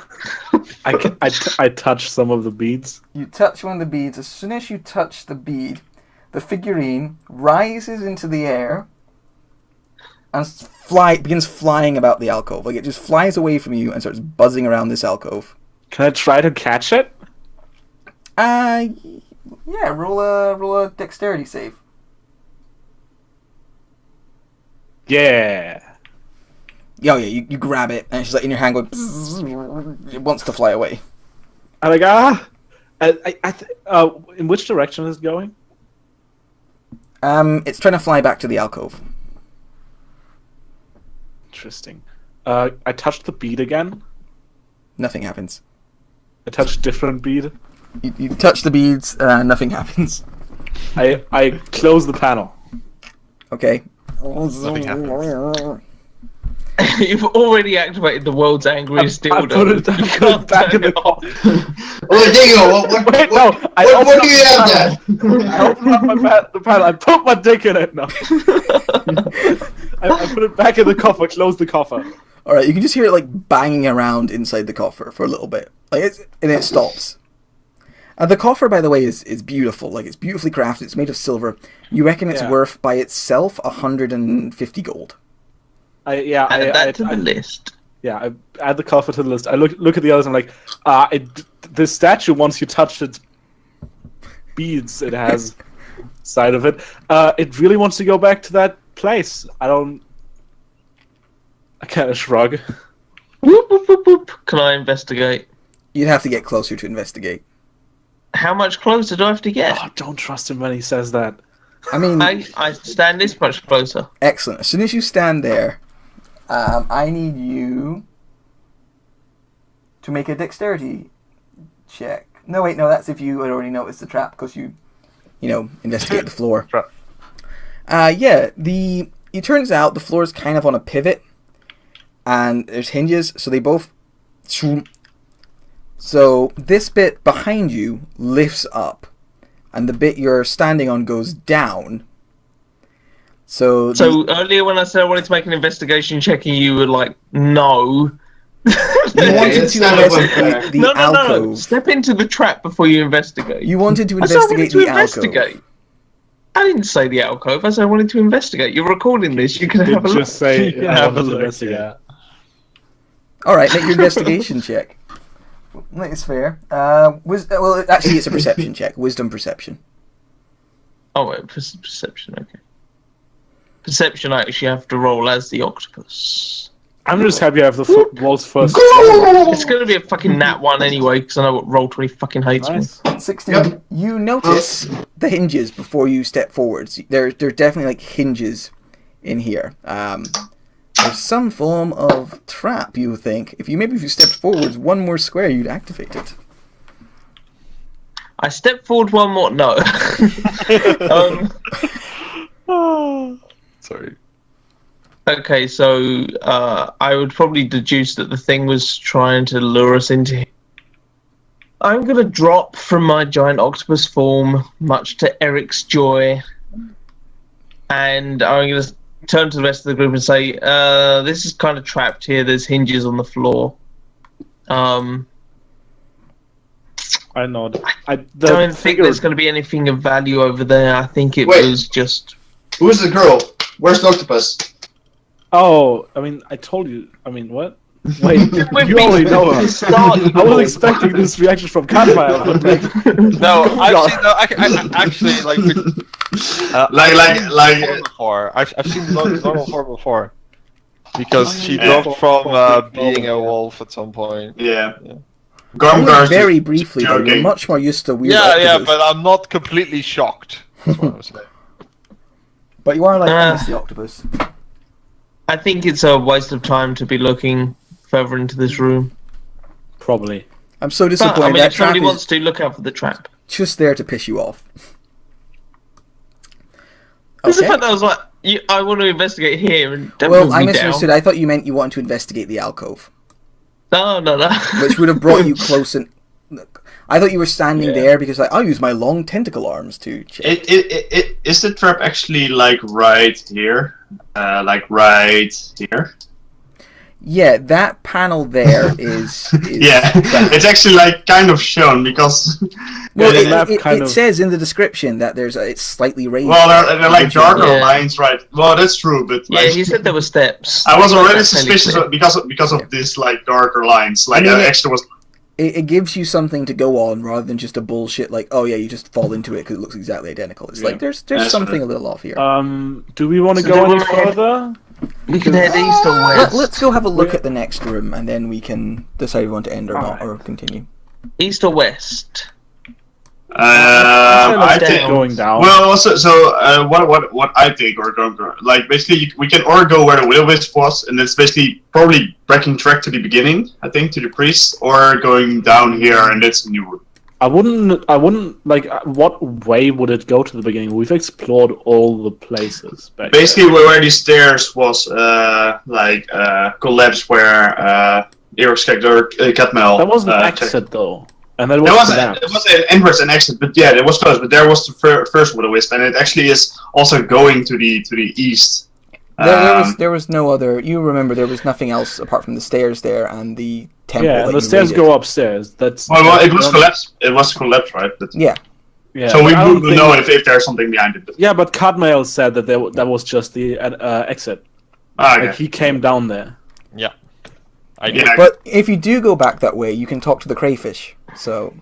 I touch some of the beads. You touch one of the beads. As soon as you touch the bead, the figurine rises into the air and begins flying about the alcove. Like it just flies away from you and starts buzzing around this alcove. Can I try to catch it? Yeah. Roll a dexterity save. Yeah. Oh yeah, you grab it and it's just like in your hand going. Bzzz, it wants to fly away. I'm like in which direction is it going? It's trying to fly back to the alcove. Interesting. I touched the bead again. Nothing happens. I touched different bead. You touch the beads, nothing happens. I close the panel. Okay. Nothing happens. You've already activated the world's angriest I dildo. put it, You I put it can't back in turn the it off. coffer. Oh, there you go. Wait, no. What do you have there? I opened up the panel. I put my dick in it. No. I put it back in the coffer. Close the coffer. All right, you can just hear it like banging around inside the coffer for a little bit, and it stops. The coffer, by the way, is beautiful. Like it's beautifully crafted. It's made of silver. You reckon it's worth by itself 150 gold. Add that to the list. Yeah, I add the coffer to the list. I look at the others and I'm like, this statue, once you touch its beads, it has side of it. It really wants to go back to that place. I kind of shrug. Whoop, whoop, whoop, whoop. Can I investigate? You'd have to get closer to investigate. How much closer do I have to get? Oh, don't trust him when he says that. I mean, I stand this much closer. excellent. As soon as you stand there, I need you to make a dexterity check. No, wait, no, that's if you had already noticed the trap because you investigate the floor. Trap. It turns out the floor is kind of on a pivot, and there's hinges, so they both. So this bit behind you lifts up, and the bit you're standing on goes down. So earlier when I said I wanted to make an investigation check and you were like, no, You wanted it's to kind of investigate unfair. the No. alcove. Step into the trap before you investigate. You wanted to I said I wanted investigate to the alcove. investigate. I didn't say the alcove. I said I wanted to investigate. You're recording this. You can have a look. Just say You can I have want a to look, investigate. Alright, make your investigation check. It's fair. Well, actually, it's a perception check. Wisdom perception. Oh, wait, perception. Okay. Perception. I actually have to roll as the octopus. I'm just happy I have the world's first. It's gonna be a fucking nat one anyway, because I know what Roll20 fucking hates me. Nice. 16. Yep. You notice the hinges before you step forwards. There are definitely like hinges in here. There's some form of trap, you think. If you stepped forwards one more square, you'd activate it. I step forward one more. No. Sorry. Okay, so I would probably deduce that the thing was trying to lure us into here. I'm going to drop from my giant octopus form, much to Eric's joy, and I'm going to turn to the rest of the group and say, this is kind of trapped here. There's hinges on the floor. I know. I Don't think there's going to be anything of value over there. I think it Wait. was just... Who's the girl? Where's the octopus? Oh, I mean, I told you. I mean, what? Wait, We've you been already know her. to start, you I was know. expecting this reaction from Cartmile, but like, No, I've seen. No, I actually like. Like Before. I've seen normal form before. Because she Yeah. dropped from being a wolf at some point. yeah. Yeah. Gormgar's Very just briefly, though. You're joking. much more used to weird Yeah, octopus. but I'm not completely shocked. That's what I'm saying. But you are like Uh, miss the octopus. I think it's a waste of time to be looking further into this room. probably. I'm so But, disappointed. I mean, that if somebody trap wants is to, look out for the trap. just there to piss you off. There's the Okay. fact that I was like, I want to investigate here and don't Well, move I me misunderstood. down. I thought you meant you wanted to investigate the alcove, No. which would have brought you close and. I thought you were standing Yeah. there because I'll use my long tentacle arms to check. Is the trap actually like right here? Like right here? Yeah, that panel there is Yeah, it's actually like kind of shown because well, the map it kind of- says in the description that it's slightly raised. they're like darker Yeah. lines, right? Well, that's true, but Yeah, like he said there were steps. I was Like, already that's fairly suspicious clear. because of this like darker lines. Like I mean, I actually was. It gives you something to go on rather than just a bullshit like, oh yeah, you just fall into it because it looks exactly identical. It's Yeah. like there's That's something right. a little off here. Do we want to So go do any we- further? We can head east or west. Let's go have a look at the next room and then we can decide if we want to end or not or continue. East or west? I let's think down. Going down. Well, what I think or don't go like basically we can or go where the will-wisp was, and it's basically probably breaking track to the beginning. I think to the priest, or going down here, and that's a new route. I wouldn't like. What way would it go to the beginning? We've explored all the places. Back Basically, where these stairs was collapsed, where Eric's character Catmel. there was an exit though, and that was There was collapsed. it was an entrance and exit, but yeah, it was close. But there was the first will-wisp, and it actually is also going to the east. There was no other. You remember there was nothing else apart from the stairs there and the temple. Yeah, that and the you stairs raided. go upstairs. That's Well, it was that's- collapsed. It was collapsed, right? But, Yeah, Yeah, so we but I don't would think- know if there's something behind it. But, Yeah, but Cardmail said that that was just the exit. okay. Like he came down there. Yeah. I Yeah. but if you do go back that way, you can talk to the crayfish. So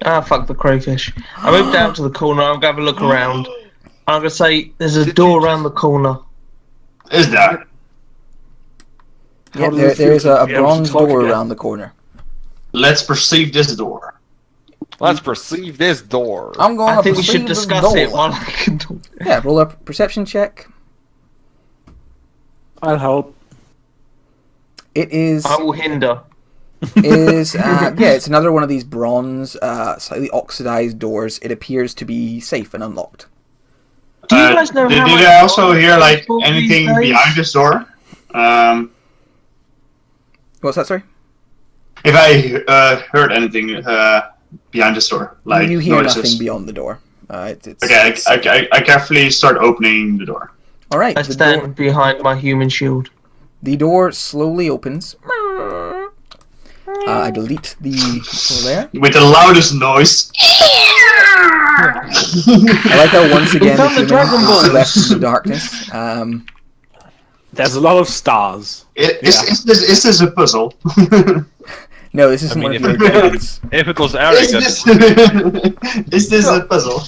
Ah, fuck the crayfish. I moved down to the corner. I'm going to have a look around. I'm going to say there's a door around the corner. Is that? How yeah, does it there is feel a to be able to bronze talk door again? around the corner. Let's perceive this door. Let's perceive this door. I'm going I to think we should perceive this discuss it door. while I can talk. Yeah, roll a perception check. I'll help. It is I will hinder. it's another one of these bronze, slightly oxidized doors. It appears to be safe and unlocked. Do you guys know did how did much I also gold hear is like for these anything days? behind this door? What's that, sorry? If I heard anything behind this door, like You hear noises. nothing beyond the door. It's Okay, I carefully start opening the door. all right. I stand behind my human shield. The door slowly opens, I delete the people there. With the loudest noise. I like how once again found the Dragon Balls. is left in the darkness. There's a lot of stars. Is this a puzzle? No, this isn't one of your games. If it was arrogant, Is this a puzzle?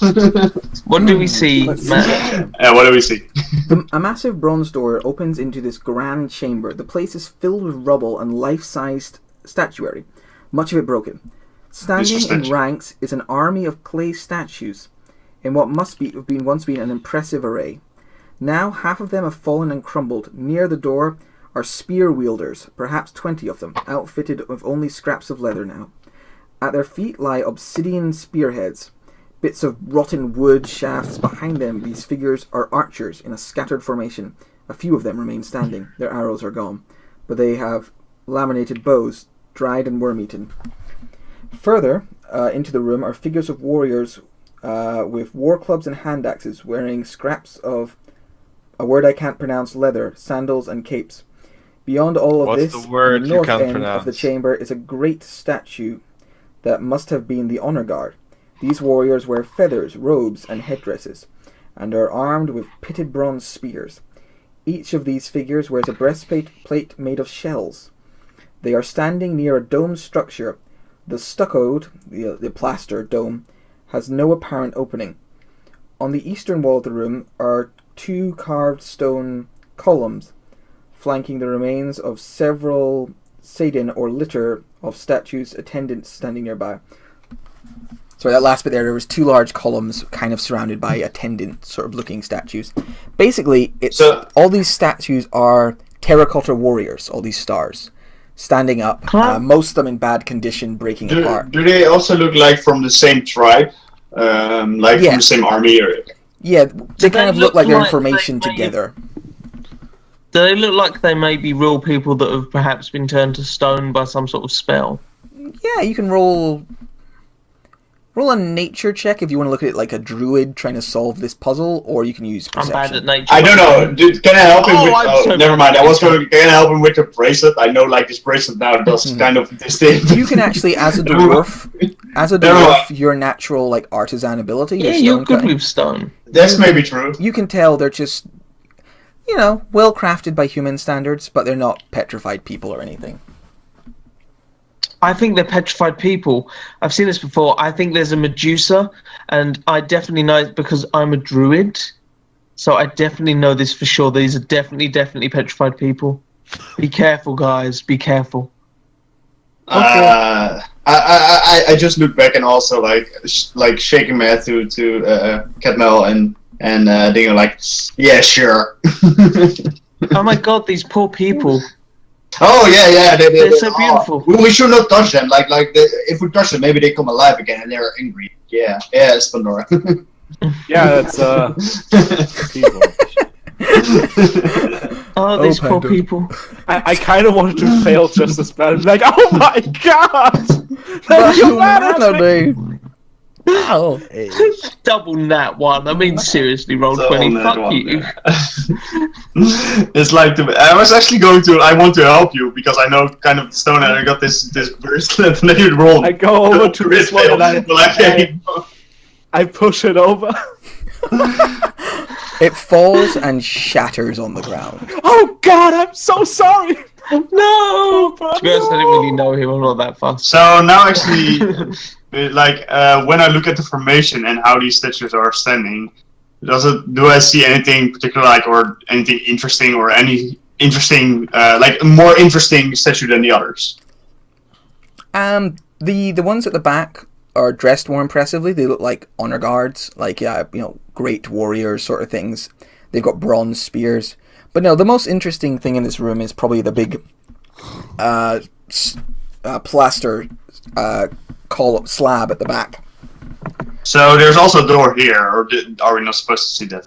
What do we see, Let's see. Matt? What do we see? A massive bronze door opens into this grand chamber. The place is filled with rubble and life-sized statuary, much of it broken. Standing in ranks is an army of clay statues, in what must have once been an impressive array. Now half of them have fallen and crumbled. Near the door are spear wielders, perhaps 20 of them, outfitted with only scraps of leather now. At their feet lie obsidian spearheads, bits of rotten wood shafts. Behind them, these figures are archers in a scattered formation. A few of them remain standing. Their arrows are gone, but they have laminated bows, dried and worm-eaten. Further into the room are figures of warriors with war clubs and hand axes, wearing scraps of a word I can't pronounce, leather, sandals and capes. Beyond all of What's this, the word on the you north can't end pronounce? of the chamber is a great statue that must have been the honor guard. These warriors wear feathers, robes, and headdresses, and are armed with pitted bronze spears. Each of these figures wears a breastplate made of shells. They are standing near a dome structure. The stuccoed, the plaster dome, has no apparent opening. On the eastern wall of the room are 2 carved stone columns, flanking the remains of several seidin or litter of statues' attendants standing nearby. Sorry, that last bit there was 2 large columns kind of surrounded by attendant sort of looking statues. Basically, all these statues are terracotta warriors, all these stars, standing up, most of them in bad condition, breaking apart. Do they also look like from the same tribe? From the same army? Or... Yeah, they kind of look like they're in like formation they may- together. Do they look like they may be real people that have perhaps been turned to stone by some sort of spell? Yeah, you can roll a nature check if you want to look at it like a druid trying to solve this puzzle, or you can use perception. I'm bad at nature. I don't know. Can I help him with... I'm so never mind. bad. I was going to... Can I help him with the bracelet? I know, this bracelet now does kind of this thing. You can actually, as a dwarf, your natural, artisan ability, Yeah, your you're stone good cutting, with stone. That's maybe true. you can tell they're just, well crafted by human standards, but they're not petrified people or anything. I think they're petrified people. I've seen this before. I think there's a Medusa, and I definitely know it because I'm a druid. So I definitely know this for sure. These are definitely petrified people. Be careful, guys. Be careful. I just look back and also shaking my head to Catmel and Dingo yeah, sure. Oh my god, these poor people. Oh yeah, They're so beautiful. We should not touch them. If we touch them, maybe they come alive again and they're angry. Yeah, it's Pandora. Yeah, that's people. Oh, these poor people. I kind of wanted to fail just as bad. Like, oh my god! That's humanity! Oh, Double nat 1. I mean, seriously, roll 20. Fuck you. It's I was actually I want to help you because I know kind of the stone and I got this bracelet and then you roll. I go over to this one and I push it over. it falls and shatters on the ground. Oh god, I'm so sorry! No! To be honest, I didn't really know him. I'm not that fast. So now actually, when I look at the formation and how these statues are standing, do I see anything particular or anything interesting or any interesting, a more interesting statue than the others? The ones at the back are dressed more impressively. They look like honor guards, great warriors sort of things. They've got bronze spears. But no, the most interesting thing in this room is probably the big plaster slab at the back. So there's also a door here, or are we not supposed to see that?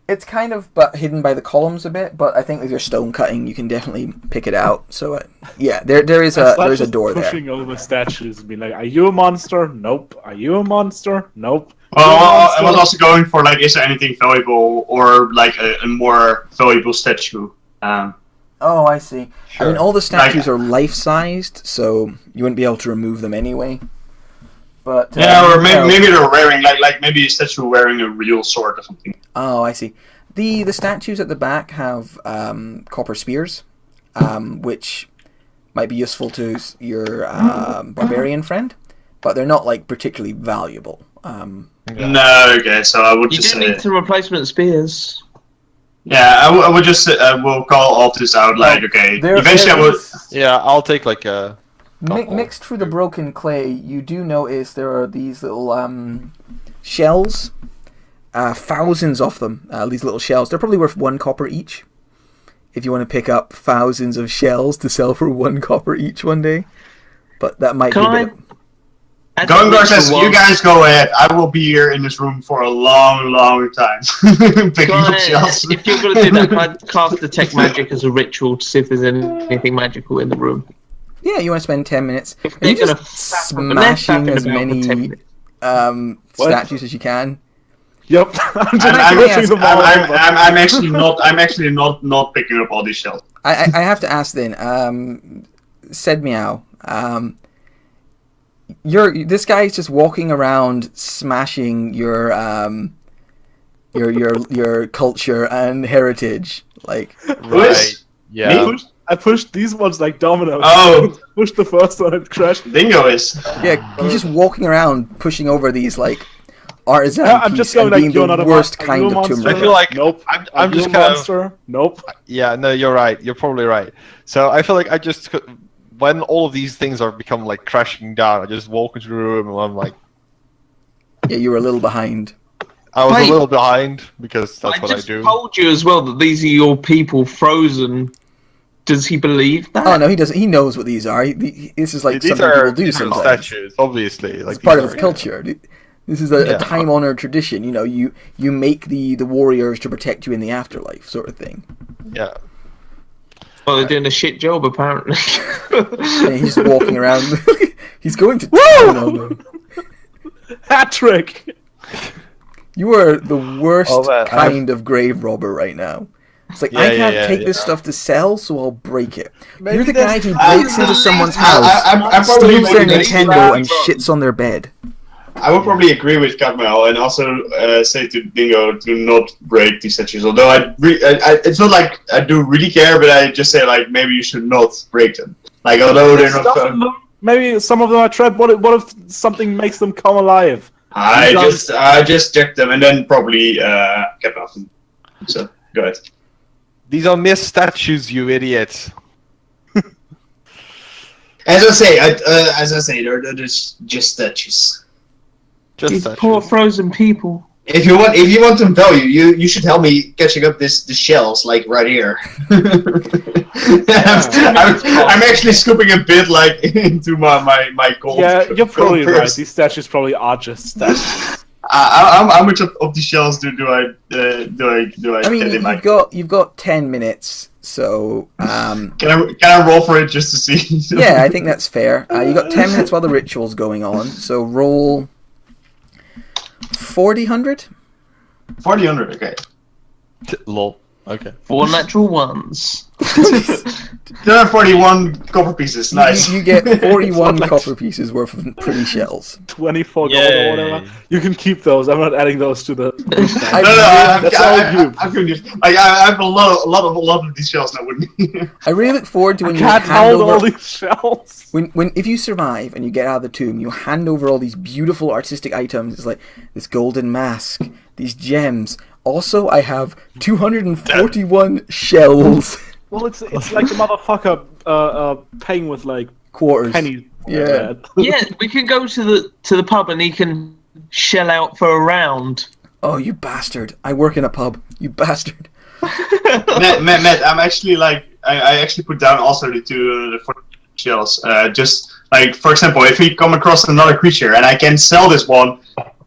It's kind of hidden by the columns a bit, but I think with your stone cutting, you can definitely pick it out. So there is a door there. Pushing over statues and be like, "Are you a monster? Nope. Are you a monster? Nope." Well, I was also going for is there anything valuable or a more valuable statue? Oh, I see. Sure. I mean, all the statues are life-sized, so you wouldn't be able to remove them anyway. But Yeah, or maybe they're wearing like maybe a statue wearing a real sword or something. Oh, I see. The statues at the back have copper spears, which might be useful to your barbarian friend, but they're not like particularly valuable. No, okay, so I would You just do say, need some replacement spears. yeah, I would just say, we'll call all this out. Like, okay, eventually I would. Yeah, I'll take like a. Mixed through the broken clay, you do notice there are these little shells, thousands of them. These little shells, they're probably worth 1 copper each. If you want to pick up thousands of shells to sell for 1 copper each one day, but that might be a bit. Gongar says, "You guys go ahead. I will be here in this room for a long, long time, picking up shells." If you're going to do that, can I cast Detect Magic as a ritual to see if there's anything magical in the room? Yeah, you want to spend 10 minutes. If Are they're you gonna just flap them, they're smashing flapping as about for 10 many minutes. statues as you can? Yep. I'm actually not picking up all these shells. I have to ask then, said Meow, this guy's just walking around smashing your culture and heritage, like. Right. Yeah. I pushed these ones like dominoes. Oh. Pushed the first one and crashed. Dingo is. Yeah, he's just walking around pushing over these like artisan I'm pieces just going and like, being you're the not worst a kind of monster. tomb I raider. feel like Nope. I'm just kind monster. Nope. Yeah, no, you're right. You're probably right. So I feel like when all of these things are become like crashing down, I just walk into the room and I'm like, Yeah, you were a little behind. I was Wait. a little behind because that's what I just do. told you as well that these are your people frozen. Does he believe that? Oh no, he doesn't. He knows what these are. This is like These something are people do sometimes. statues, obviously. Like It's part of these his are- culture. This is a time-honored tradition. You know, you make the warriors to protect you in the afterlife, sort of thing. Yeah. Well, they're doing a shit job apparently. And he's just walking around. He's going to town on them. Hat trick. You are the worst Oh, man. kind of grave robber right now. It's like, Yeah, I can't yeah, take yeah. this stuff to sell, so I'll break it. Maybe You're the guy who I- breaks into someone's I- house, I'm probably steals their agree- Nintendo, and shits on their bed. I would probably agree with Katmael and also say to Dingo to not break these statues. Although it's not like I do really care, but I just say like maybe you should not break them. Like although they're not Stuff in fun. them. Maybe some of them are trapped. What if something makes them come alive? I just checked them and then probably kept off them. So go ahead. These are missed statues, you idiot. As I say, they're just statues. Just These statues. poor frozen people. If you want some value, you should help me catching up the shells like right here. I'm actually scooping a bit like into my gold. Yeah, you're probably gold right. purse. These statues probably are just statues. How much of the shells do I I mean, get in my? you've got 10 minutes, so Can I roll for it just to see? yeah, I think that's fair. You got 10 minutes while the ritual's going on, so roll 4,000. 4,000. Okay. Lol. Okay. 4 natural ones. There are 41 copper pieces. Nice. You get 41 like- copper pieces worth of pretty shells. 24 gold or whatever. You can keep those. I'm not adding those to the. That's all you. I'm confused. Like, I have a lot of these shells now with me. I really look forward to when you Can't hand hold all over. these shells. When if you survive and you get out of the tomb, you hand over all these beautiful artistic items. It's like this golden mask, these gems. Also, I have 241 shells. Well, it's like a motherfucker paying with like Quarters. pennies. Yeah. Yeah, we can go to the pub and he can shell out for a round. Oh, you bastard. I work in a pub. You bastard. Matt, I'm actually like I actually put down also the 240 shells. Just like for example, if we come across another creature and I can sell this one,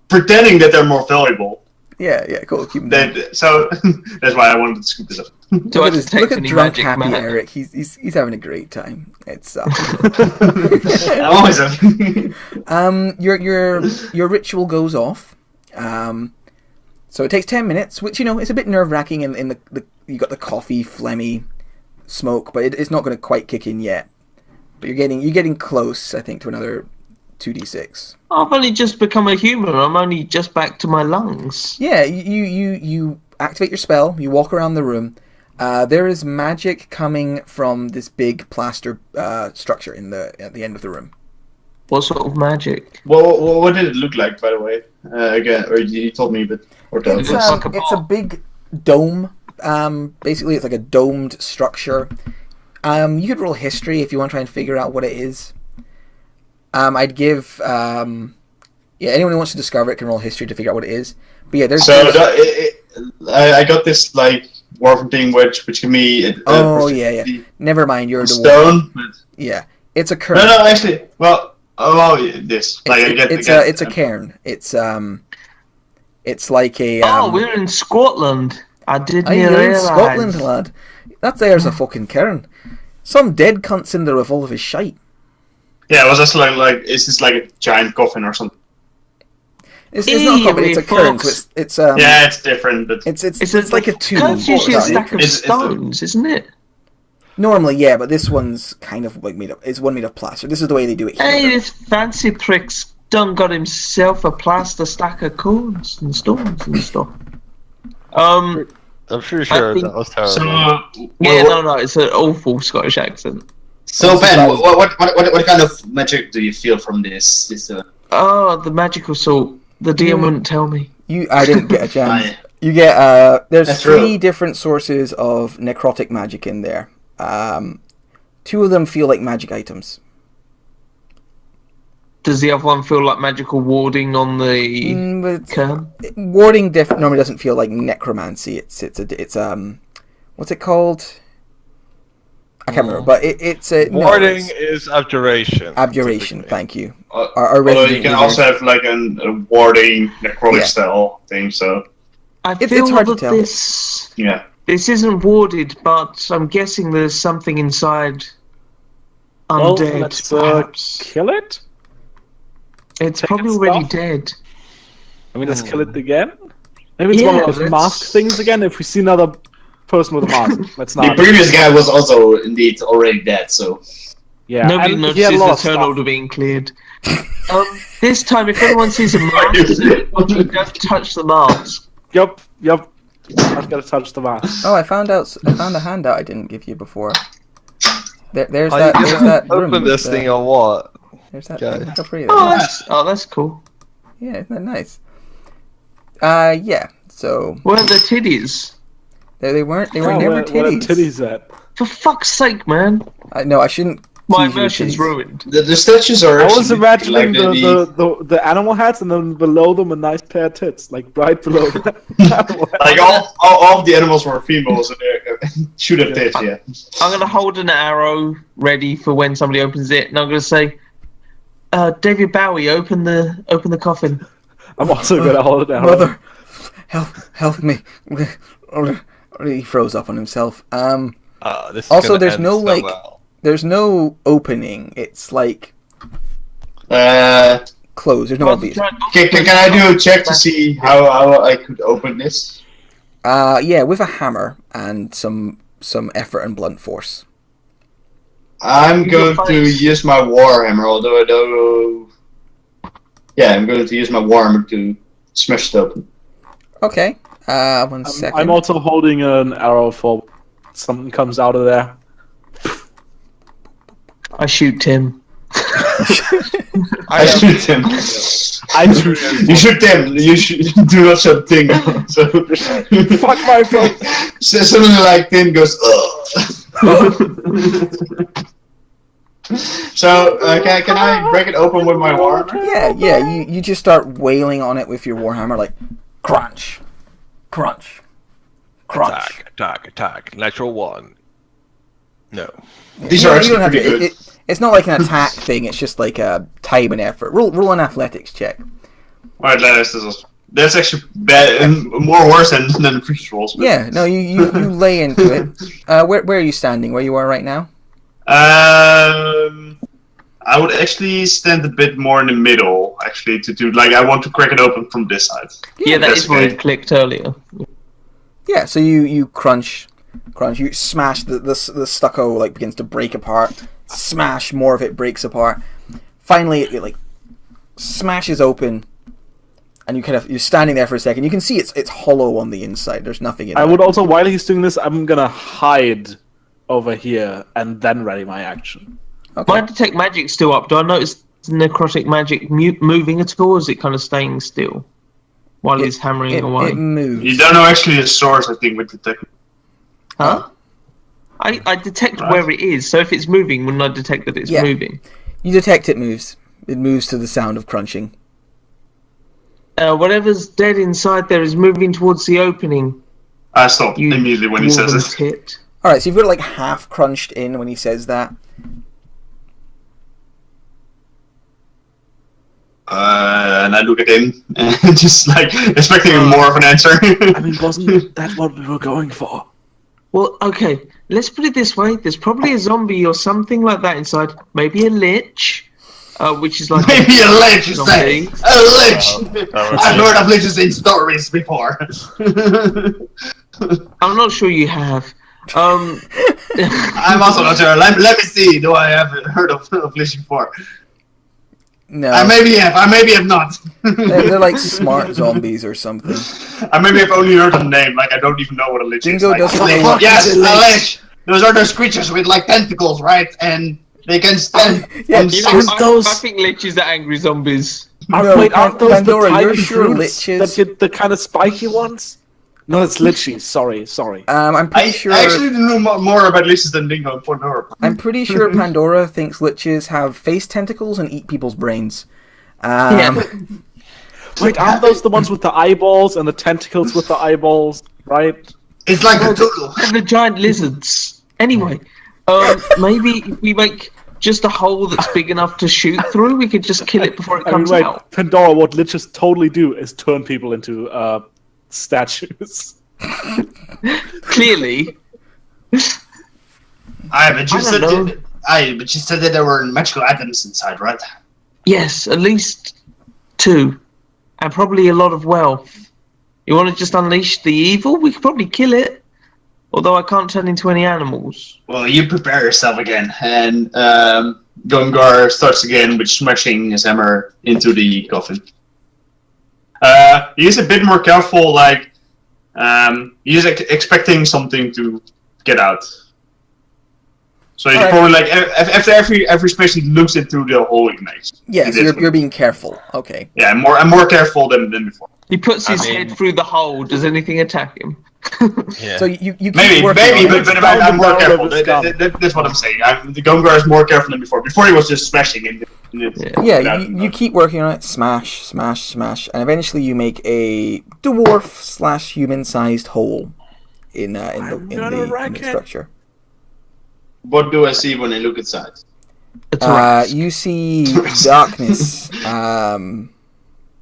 pretending that they're more valuable. Yeah, cool. Keep them down. Then so that's why I wanted to scoop this up. Do I detect Look at any drunk magic, happy Matt? Eric. He's having a great time. It's I always have. your ritual goes off. So it takes 10 minutes, which is a bit nerve wracking. In the you got the coffee, phlegmy smoke, but it's not going to quite kick in yet. But you're getting close, I think, to another 2d6. I've only just become a human. I'm only just back to my lungs. Yeah, you activate your spell. You walk around the room. There is magic coming from this big plaster structure at the end of the room. What sort of magic? Well, what did it look like, by the way? Again, or you told me, but It's a big dome. Basically, it's like a domed structure. You could roll history if you want to try and figure out what it is. I'd give anyone who wants to discover it can roll history to figure out what it is. But yeah, I got this like dwarven thing which give me. Yeah. Never mind, you're the stone. Yeah, it's a cairn. No, actually, this like it's a cairn. It's like a. We're in Scotland. I didn't You're in realise. Scotland, lad. That there's a fucking cairn. Some dead cunt's in there with all of his shite. Yeah, it was just like is this like a giant coffin or something? It's not a coffin. It's a cairn. So it's yeah, it's different, but it's like a tomb. It's usually a stack of stones, isn't it? Normally, yeah, but this one's kind of like made up. It's one made of plaster. This is the way they do it here. Hey, this fancy prick's done got himself a plaster stack of coins and stones and stuff. I'm pretty sure that was terrible. No, it's an awful Scottish accent. So Ben, what kind of magic do you feel from this? The magical salt. The DM wouldn't tell me. I didn't get a chance. Yeah. You get there's That's 3 true. different sources of necrotic magic in there. 2 of them feel like magic items. Does the other one feel like magical warding on the cairn? Warding normally doesn't feel like necromancy. It's what's it called? I can't remember, but it's a Warding is abjuration. Abjuration, thank you. Although you can also have like a warding necrotic style thing. So I feel it's hard to that tell. this isn't warded, but I'm guessing there's something inside. Undead, let's perhaps. kill it. It's take probably its already stuff. dead. I mean, let's kill it again. Maybe it's one of those mask things again. If we see another person with a mask, let's The not. previous guy was also indeed already dead, so Yeah, Nobody and he had a notices lot the of turn stuff. order being cleared. This time, if anyone sees a mask, don't touch the mask. Yup. I've got to touch the mask. Oh, I found a handout I didn't give you before. There's Are you that gonna room. open this thing or what? There's that. Okay. Look how pretty that is. That's cool. Yeah, isn't that nice? Yeah. So Where are the titties? they were Oh, never where titties. the titties at? For fuck's sake, man! No, I shouldn't. My tease you with immersion's titties. ruined. the statues are. I was actually imagining like the animal heads, and then below them a nice pair of tits, like right below the animal head. like all of the animals were females and shoot at this. Yeah. I'm gonna hold an arrow ready for when somebody opens it, and I'm gonna say, "David Bowie, open the coffin." I'm also gonna hold it down. Mother, help me! He froze up on himself. This is Also, gonna there's end no, so like- well. There's no opening. It's like Can closed. There's no obvious. I do a check to see how I could open this? Yeah, with a hammer and some effort and blunt force. I'm going to use my warhammer, although I don't. Yeah, I'm going to use my warhammer to smash it open. Okay. 1 second. I'm also holding an arrow for something comes out of there. I shoot Tim. I shoot him. I shoot You shoot them. You do not shoot Tim. So Fuck my phone. so suddenly, like Tim goes. Ugh. So can I break it open with my warhammer? Yeah. You just start wailing on it with your warhammer, like crunch, crunch, crunch. Attack. Natural 1. No. These You are don't actually have pretty to- good. it's not like an attack thing. It's just like a time and effort. Roll an athletics check. Alright, that's actually bad and more worse than the previous rolls. But, Yeah. No, you lay into it. Where are you standing? Where you are right now? I would actually stand a bit more in the middle, actually, to do I want to crack it open from this side. Yeah, that that's is where okay. it clicked earlier. Yeah. So you crunch. crunch. You smash the stucco like begins to break apart. Smash, more of it breaks apart. Finally, it like smashes open, and you're standing there for a second. You can see it's hollow on the inside. There's nothing in it. I would also, while he's doing this, I'm gonna hide over here and then ready my action. Okay. My detect magic's still up. Do I notice necrotic magic moving at all, or is it kind of staying still while he's hammering away? It moves. You don't know actually the source, I think, with detect. Huh? I detect where it is, so if it's moving, wouldn't I detect that it's moving? You detect it moves. It moves to the sound of crunching. Whatever's dead inside there is moving towards the opening. I stop immediately when he says it. Tit. Alright, so you've got it like half crunched in when he says that. And I look at him, and just like expecting more of an answer. I mean, wasn't that what we were going for? Well, okay, let's put it this way. There's probably a zombie or something like that inside. Maybe a lich, which is like... Maybe a lich, you say! A lich! Oh, I've heard of liches in stories before. I'm not sure you have. I'm also not sure. Let me see. Do I have heard of lich before? No. I maybe have not. They're like smart zombies or something. I maybe have only heard the name, like I don't even know what a lich Dingo is. Like, doesn't know what yes, is a a lich. lich! Those are those creatures with like tentacles, right? And they can stand Yeah, on You six... know, I think liches are angry zombies. No, Wait, aren't those Pandora, the tiny you're sure fruits liches- that get the kind of spiky ones? No, it's lychees. Sorry. I'm pretty sure. I actually know more about liches than Dingo and Pandora. I'm pretty sure Pandora thinks liches have face tentacles and eat people's brains. Wait, aren't those the ones with the eyeballs and the tentacles with the eyeballs, right? It's like a doodle. And the giant lizards. Anyway, maybe if we make just a hole that's big enough to shoot through, we could just kill it before it comes out. Pandora, what liches totally do is turn people into statues. Clearly. But you said don't know. but you said that there were magical items inside, right? Yes, at least 2. And probably a lot of wealth. You want to just unleash the evil? We could probably kill it. Although I can't turn into any animals. Well, you prepare yourself again, and Gungar starts again with smashing his hammer into the coffin. He's a bit more careful, like he's expecting something to get out. So he's probably like after every space he looks into the hole he makes. Yes, you're being careful. Okay. Yeah, I'm more careful than before. He puts his head through the hole. Does anything attack him? Yeah. So you keep Maybe, working on it. but I'm more careful. That's what I'm saying. The Gungar is more careful than before. Before he was just smashing it. Yeah, you keep working on it. Smash, smash, smash, and eventually you make a dwarf/human-sized hole in the structure. What do I see when I look inside? You see darkness.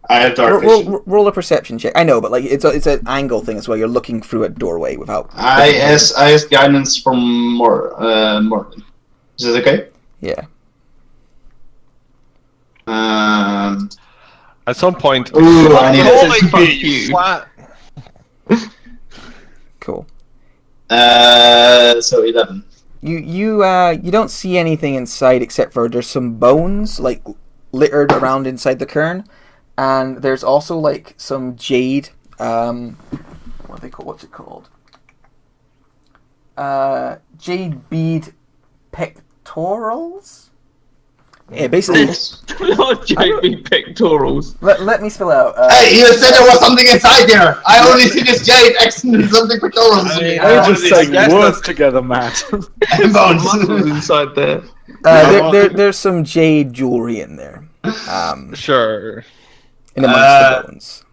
I have dark vision. Roll a perception check. I know, but like it's an angle thing as well. You're looking through a doorway without. I ask guidance from Morgan. Is that okay? Yeah. At some point, Ooh, I need rolling a me, you flat. Cool. So 11. You don't see anything inside except for there's some bones like littered around inside the cairn, and there's also like some jade. What's it called? Jade bead pectorals. Yeah, basically. Not JB pectorals. Let me spell out. Hey, you said there was something inside there. I only see this jade accent something for colors. They're just saying words together, Matt. And bones. Muscles inside there. There's some jade jewelry in there. Sure. In amongst the bones.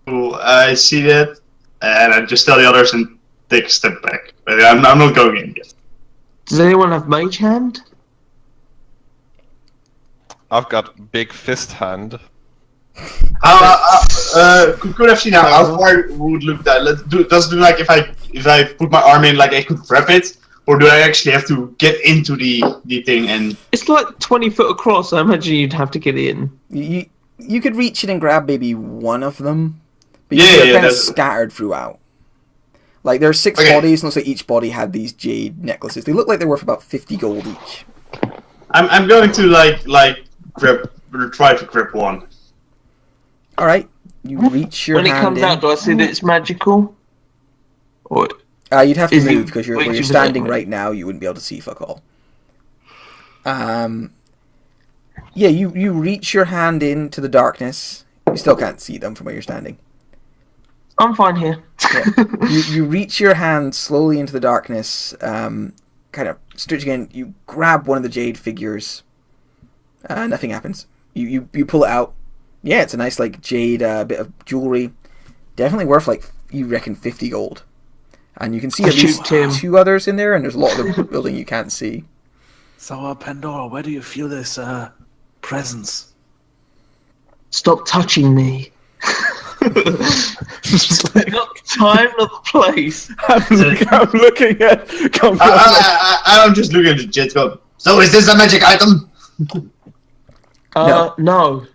Cool. I see that, and I just tell the others and take a step back. But I'm not going in yet. Does anyone have mage hand? I've got big fist hand. Could have seen how far would look that. Does it look like if I put my arm in, like I could grab it, or do I actually have to get into the thing and? It's like 20 foot across. I imagine you'd have to get in. You could reach in and grab maybe one of them, but Yeah, you're kind of that's... scattered throughout. Like there are 6 Okay. bodies, and looks like each body had these jade necklaces. They look like they're worth about 50 gold each. I'm going to try to grip one. All right, you reach your When it hand comes in. out, do I see that it's magical? Or You'd have to Is it move because where you're reaching standing the- right now. You wouldn't be able to see fuck all. Yeah, you reach your hand into the darkness. You still can't see them from where you're standing. I'm fine here. Yeah. You reach your hand slowly into the darkness, kind of stretching in. You grab one of the jade figures. Nothing happens. You pull it out. Yeah, it's a nice like jade bit of jewelry. Definitely worth like you reckon 50 gold. And you can see I at least shoot him. 2 others in there, and there's a lot of the building you can't see. So, Pandora, where do you feel this presence? Stop touching me. Not the time, not the place. I'm looking at. I'm just looking at the jet. Go. So is this a magic item? No.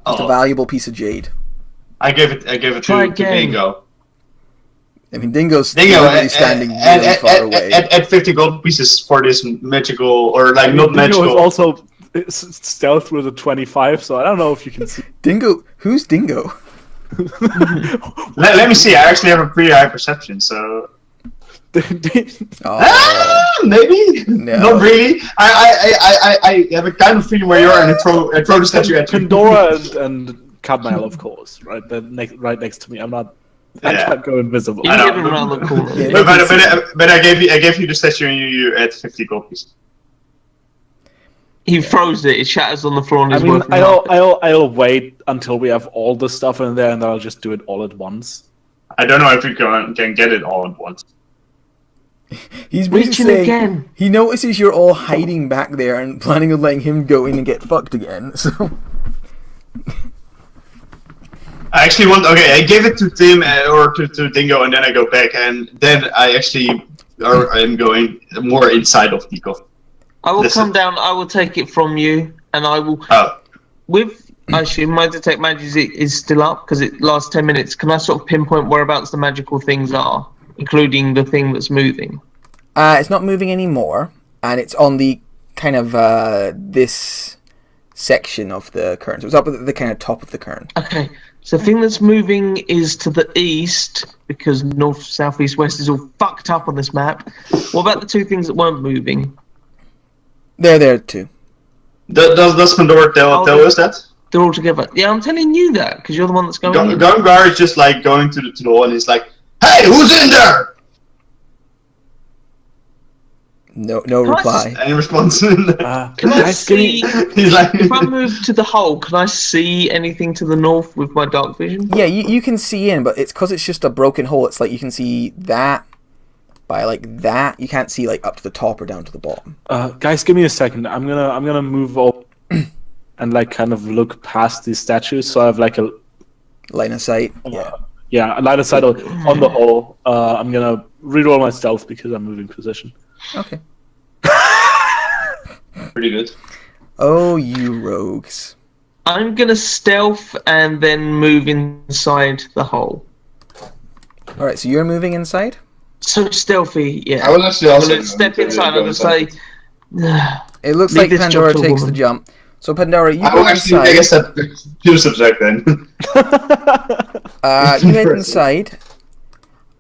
It's a valuable piece of jade. I gave it Try to again. Dingo. I mean, Dingo's Dingo, literally standing really far away. Add 50 gold pieces for this magical, or like not Dingo magical. is also stealth with a 25, so I don't know if you can see. Dingo? Who's Dingo? Let me see. I actually have a pretty high perception, so Oh, maybe No. not really. I have a kind of feeling where you are, and I throw the statue at you. Pandora and Cadmail, of course, right? Right next to me. I Yeah. can't go invisible. You I know. get around the corner. Yeah. But I gave you the statue, and you add 50 gold pieces. He throws it. It shatters on the floor and I is mean, worth nothing. I'll wait until we have all the stuff in there, and then I'll just do it all at once. I don't know if you can get it all at once. he's basically Reaching saying again. he notices you're all hiding back there and planning on letting him go in and get fucked again. So I actually want. Okay, I gave it to Tim or to Dingo, and then I go back, and then I'm going more inside of Nico. I will Listen. come down. I will take it from you, and I will. Oh, With I assume my detect magic is still up because it lasts 10 minutes. Can I sort of pinpoint whereabouts the magical things are, including the thing that's moving? it's not moving anymore, and it's on the kind of this section of the current. So it's up at the kind of top of the current. Okay, so the thing that's moving is to the east because north, south, east, west is all fucked up on this map. What about the 2 things that weren't moving? They're there too. does Pandora tell us that? They're all together. Yeah, I'm telling you that because you're the one that's going. in. Gungar is just like going to the wall, and he's like, "Hey, who's in there?" No Can I reply. Any response? Can I Guys, give me- see? He's like, If I move to the hole, can I see anything to the north with my dark vision? Yeah, you can see in, but it's because it's just a broken hole. It's like you can see that by like that. You can't see like up to the top or down to the bottom. Guys, give me a second. I'm gonna move over and like kind of look past these statues, so I have like a Line of sight. Yeah. a line of sight on the hole. I'm gonna reroll my stealth because I'm moving position. Okay. pretty good. Oh, you rogues. I'm gonna stealth and then move inside the hole. All right, so you're moving inside. So stealthy, yeah. I will actually I'm also gonna step inside. I'm gonna say, It looks Leave like this job Pandora to a takes the woman. jump. So Pandora, you I will go actually take a inside. step to subject then. You head inside.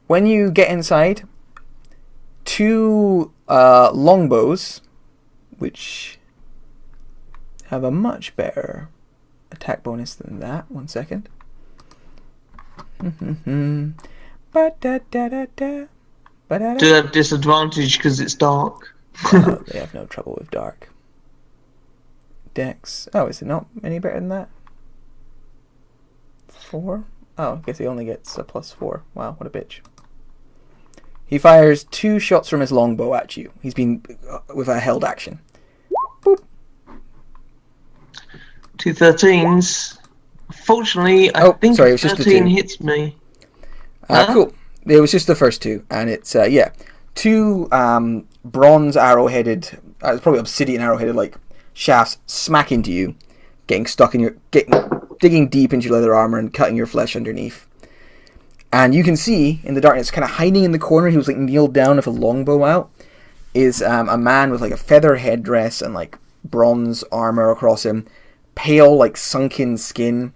When you get inside, 2 longbows, which have a much better attack bonus than that. 1 second. Ba-da-da-da-da. Ba-da-da. do have disadvantage because it's dark. They have no trouble with dark. Dex. Oh, is it not any better than that? 4? Oh, I guess he only gets a +4. Wow, what a bitch. He fires 2 shots from his longbow at you. He's been with a held action. Boop. 2 13s. Fortunately, I Oh, think sorry, it was just the 13 2. hits me. Huh? Cool. It was just the first 2, and it's 2 bronze arrow-headed, it's probably obsidian arrow-headed like shafts smack into you, digging deep into your leather armor and cutting your flesh underneath. And you can see in the darkness, kind of hiding in the corner, he was like kneeled down with a longbow out, is a man with like a feather headdress and like bronze armor across him, pale, like sunken skin,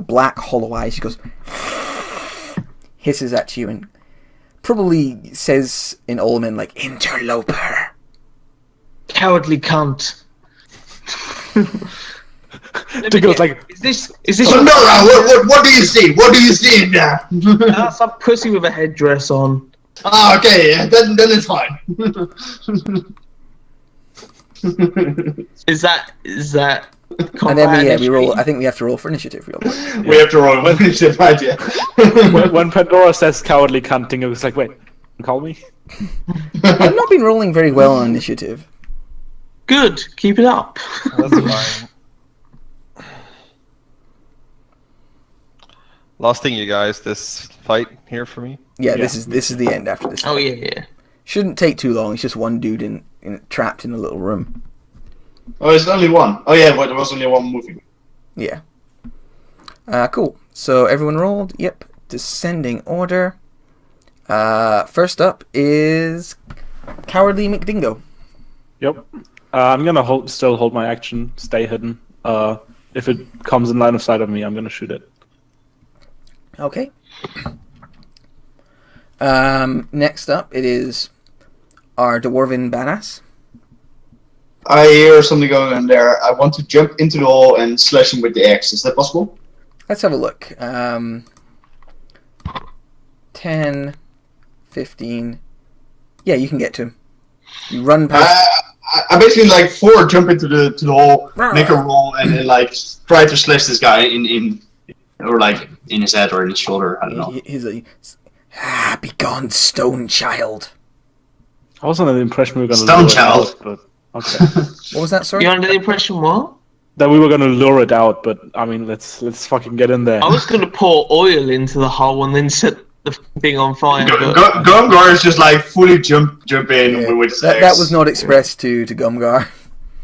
black hollow eyes. He goes, hisses at you and probably says in Ulman like, interloper. Cowardly cunt. Tickle's like, Is this So Nora, what do you see? What do you see in there? That's a pussy with a headdress on. Ah, okay, yeah, then it's fine. Is that And then we combat roll. I think we have to roll for initiative. Real quick. We have to roll initiative, right? Yeah. when Pandora says cowardly cunting, it was like, wait, call me? I've not been rolling very well on initiative. Good, keep it up. That's fine. Last thing, you guys, this fight here for me. Yeah, this is the end after this. Oh yeah. Shouldn't take too long. It's just one dude trapped in a little room. Oh, it's only one. Oh yeah, but there was only one movie. Yeah. Cool. So everyone rolled. Yep. Descending order. First up is Cowardly McDingo. Yep. I'm gonna still hold my action, stay hidden. If it comes in line of sight of me, I'm gonna shoot it. Okay. Next up, it is our Dwarven Badass. I hear something going on there. I want to jump into the hole and slash him with the axe. Is that possible? Let's have a look. 10, 15. Yeah, you can get to him. You run past. I basically like jump into the hole, make a roll, and then like try to slash this guy in or like in his head or in his shoulder. I don't know. He's like, be gone, stone child. I was under the impression we were gonna Stone lure child. it out, but okay. What was that, sorry? You're under the impression what? That we were gonna lure it out, but I mean, let's fucking get in there. I was gonna pour oil into the hole and then set the thing on fire. But Gomgar is just like fully jump in with his axe. That was not expressed to Gumgar.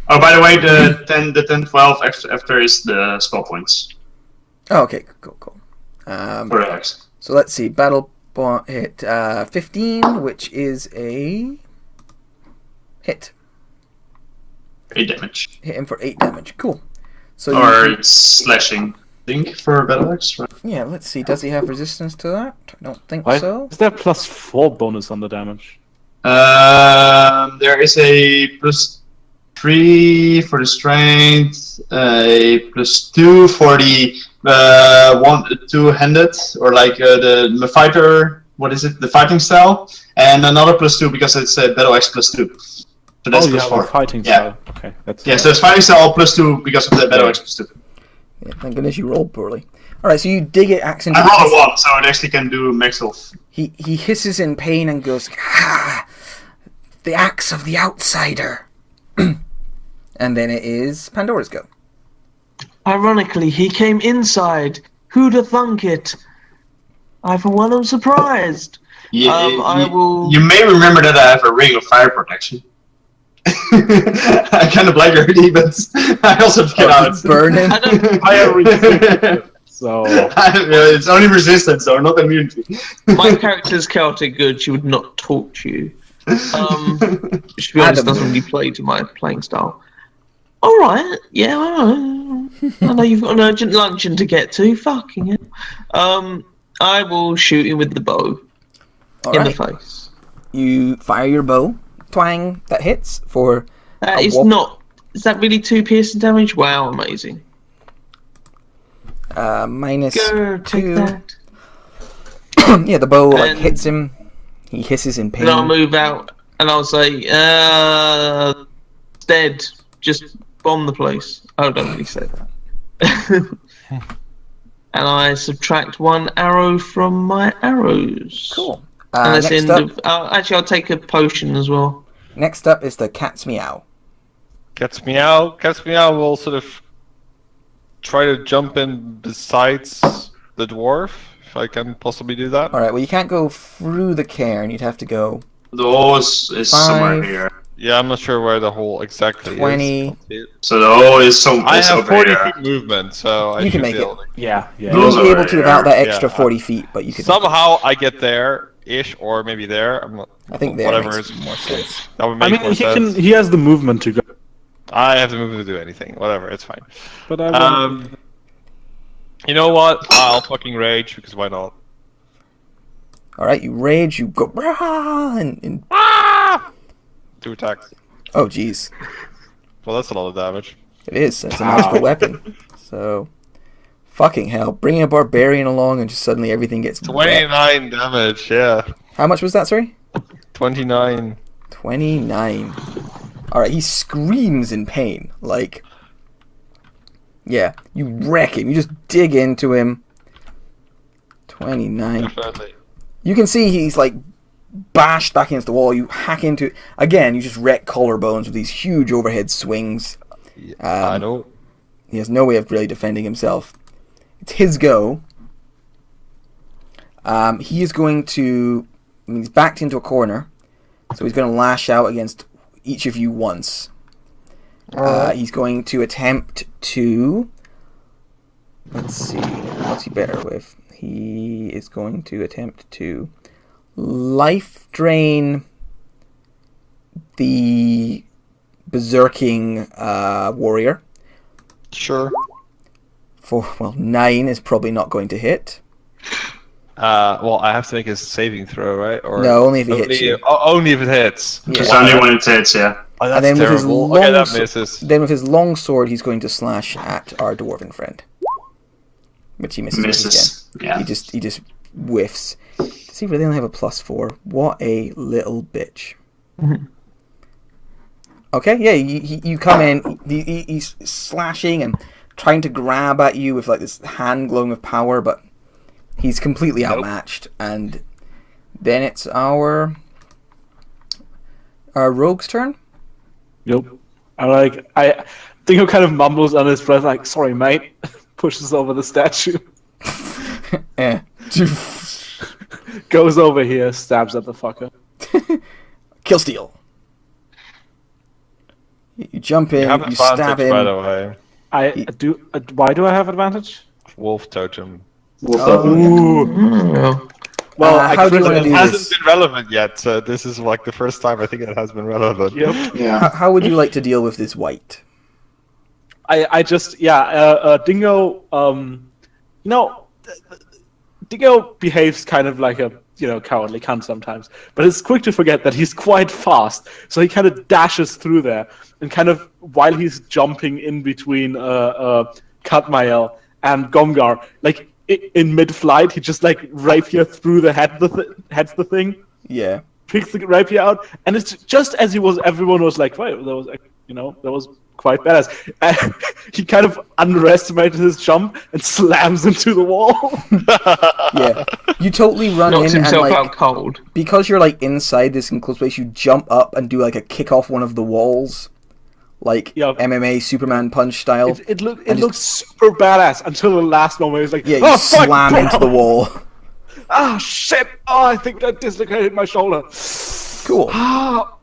Oh, by the way, the 10, 12 after is the spell points Oh, okay, cool. for the axe. So let's see. Battle hit 15, which is a hit. 8 damage. Hit him for 8 damage. Cool. So Or it's slashing. I think for battle axe. Right? yeah, let's see. Does he have resistance to that? I don't think Why so. is there +4 bonus on the damage? There is a +3 for the strength, a +2 for the two-handed or like the fighter. What is it? The fighting style, and another +2 because it's a battle axe +2. So that's oh, yeah, +4. fighting Yeah. style. Okay, that's Yeah, so it's fighting style +2 because of the battle axe +2. Yeah, thank goodness you rolled poorly. Alright, so you dig it, axe into I rolled a 1, so it actually can do max health. He hisses in pain and goes, "Ah, the axe of the outsider." And then it is Pandora's go. ironically, he came inside. Who'd have thunk it? I, for one, am surprised. Yeah, I will. You may remember that I have a ring of fire protection. I kind of like already, but I also have to get out. Burning. I don't. fire resistance. So It's only resistance, so not immunity. My character's Celtic good. She would not torch you. Which, to be honest, Adam. doesn't really play to my playing style. All right, yeah, I know you've got an urgent luncheon to get to. Fucking hell. I will shoot him with the bow in the Alright, face. you fire your bow. Twang, that hits for That a is whop- not. Is that really 2 piercing damage? Wow, amazing. minus Go, take 2. that. Yeah, the bow like And- hits him. He hisses in pain. Then I'll move out and I'll say, dead. Just bomb the place. Oh, don't really say that. And I subtract 1 arrow from my arrows. Cool. And that's Next end up, of. Actually, I'll take a potion as well. next up is the cat's meow. Cat's meow. Cat's meow will sort of try to jump in besides the dwarf, if I can possibly do that. All right. Well, you can't go through the cairn. You'd have to go. The hole is somewhere 5. here. Yeah, I'm not sure where the hole exactly 20. is. So the hole is I have over 40 here. feet movement, so I You can should make be it. able to... Yeah. You Those won't be are able to rare. without that extra Yeah, 40 feet, but you could. Somehow I get there-ish, or maybe there. I'm not... I think there whatever makes is more sense. That would I make mean, more sense. he has the movement to go. I have the movement to do anything. Whatever, it's fine. But I You know what? I'll fucking rage, because why not? Alright, you rage, you go. Rah! And 2 attacks. oh, jeez. Well, that's a lot of damage. It is. It's a magical weapon. So. Fucking hell. Bringing a barbarian along and just suddenly everything gets. wrecked. 29 damage, yeah. How much was that, sorry? 29. 29. Alright, he screams in pain. Like. Yeah, you wreck him. You just dig into him. 29. Definitely. You can see he's like bashed back against the wall. You hack into it. Again, you just wreck collarbones with these huge overhead swings. I know. He has no way of really defending himself. It's his go. He is going to... I mean, he's backed into a corner. So he's going to lash out against each of you once. He's going to attempt to... Let's see. What's he better with? He is going to attempt to life drain the berserking warrior. Sure. Well, 9 is probably not going to hit. Well, I have to make a saving throw, right? Or No, only if it hits you. Only if it hits. Yeah. Just only when it hits, yeah. Oh, that's And then with his terrible. long Okay, that sw- misses. Then with his long sword, he's going to slash at our dwarven friend, which he misses. Again. Misses. Yeah. He just whiffs. Does he really only have a +4? What a little bitch. Okay, yeah, you come in. He's slashing and trying to grab at you with like this hand glowing with power, but he's completely outmatched. And then it's our rogue's turn. Yep. I think he kind of mumbles under his breath, like, "Sorry, mate." Pushes over the statue. Goes over here, stabs at the fucker. Kill steal. You jump in, You have you stab advantage, him. by the way. I do. Why do I have advantage? Wolf totem. Ooh. Well, how do you want to It do hasn't this? been relevant yet, so this is like the first time I think it has been relevant. Yep. Yeah. How would you like to deal with this white? I just Dingo. Dingo behaves kind of like a cowardly cunt sometimes, but it's quick to forget that he's quite fast. So he kind of dashes through there, and kind of while he's jumping in between Katmael and Gomgar, like in mid-flight, he just like rapier through the heads the thing, Yeah. picks the rapier out, and it's just as everyone was like, "Wait, that was quite badass." And he kind of underestimated his jump and slams into the wall. Yeah. You totally run Knocks in and himself like out cold. because you're like inside this enclosed space, you jump up and do like a kick off one of the walls, like Yeah. MMA Superman punch style. It looks super badass until the last moment. It's like, Yeah, you "Oh, fuck, slam into the wall. Ah, shit! Oh, I think that dislocated my shoulder." Cool. Ah,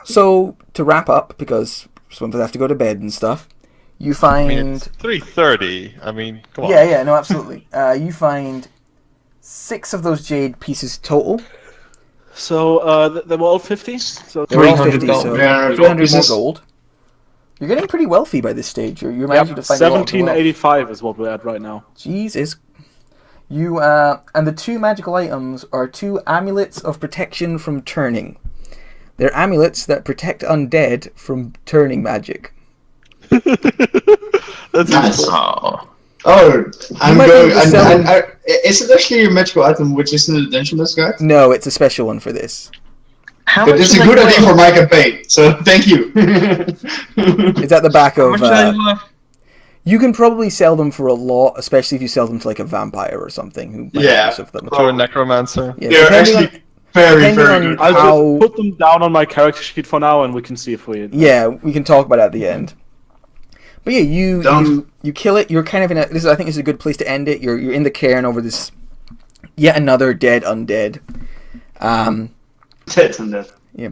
So to wrap up, because some of us have to go to bed and stuff, you I mean, find it's 3:30. I mean, come on. yeah, no, absolutely. You find 6 of those jade pieces total. So they were all 50. So They're all 300 50, gold. so Yeah, 300 more pieces. gold. You're getting pretty wealthy by this stage. You're managing to find a lot of wealth. 1785 is what we're at right now. Jesus. You and the 2 magical items are 2 amulets of protection from turning. They're amulets that protect undead from turning magic. That's Nice. Oh. Oh, I'm might be going. able to sell them. Is it actually a magical item which is in the Dimensionless guide? No, it's a special one for this. How But much it's a are good they idea worth? for my campaign, so thank you. It's at the back How of. much are they worth? You can probably sell them for a lot, especially if you sell them to like a vampire or something who might Yeah. have use of them. to a necromancer. Yeah, They're depending actually on- very, depending very on good. I'll How- just put them down on my character sheet for now, and we can see if we. Yeah, we can talk about it at the end. But yeah, you Don't- you kill it. You're kind of in a. I think this is a good place to end it. You're in the cairn over this yet another dead undead. That's in that. Yeah,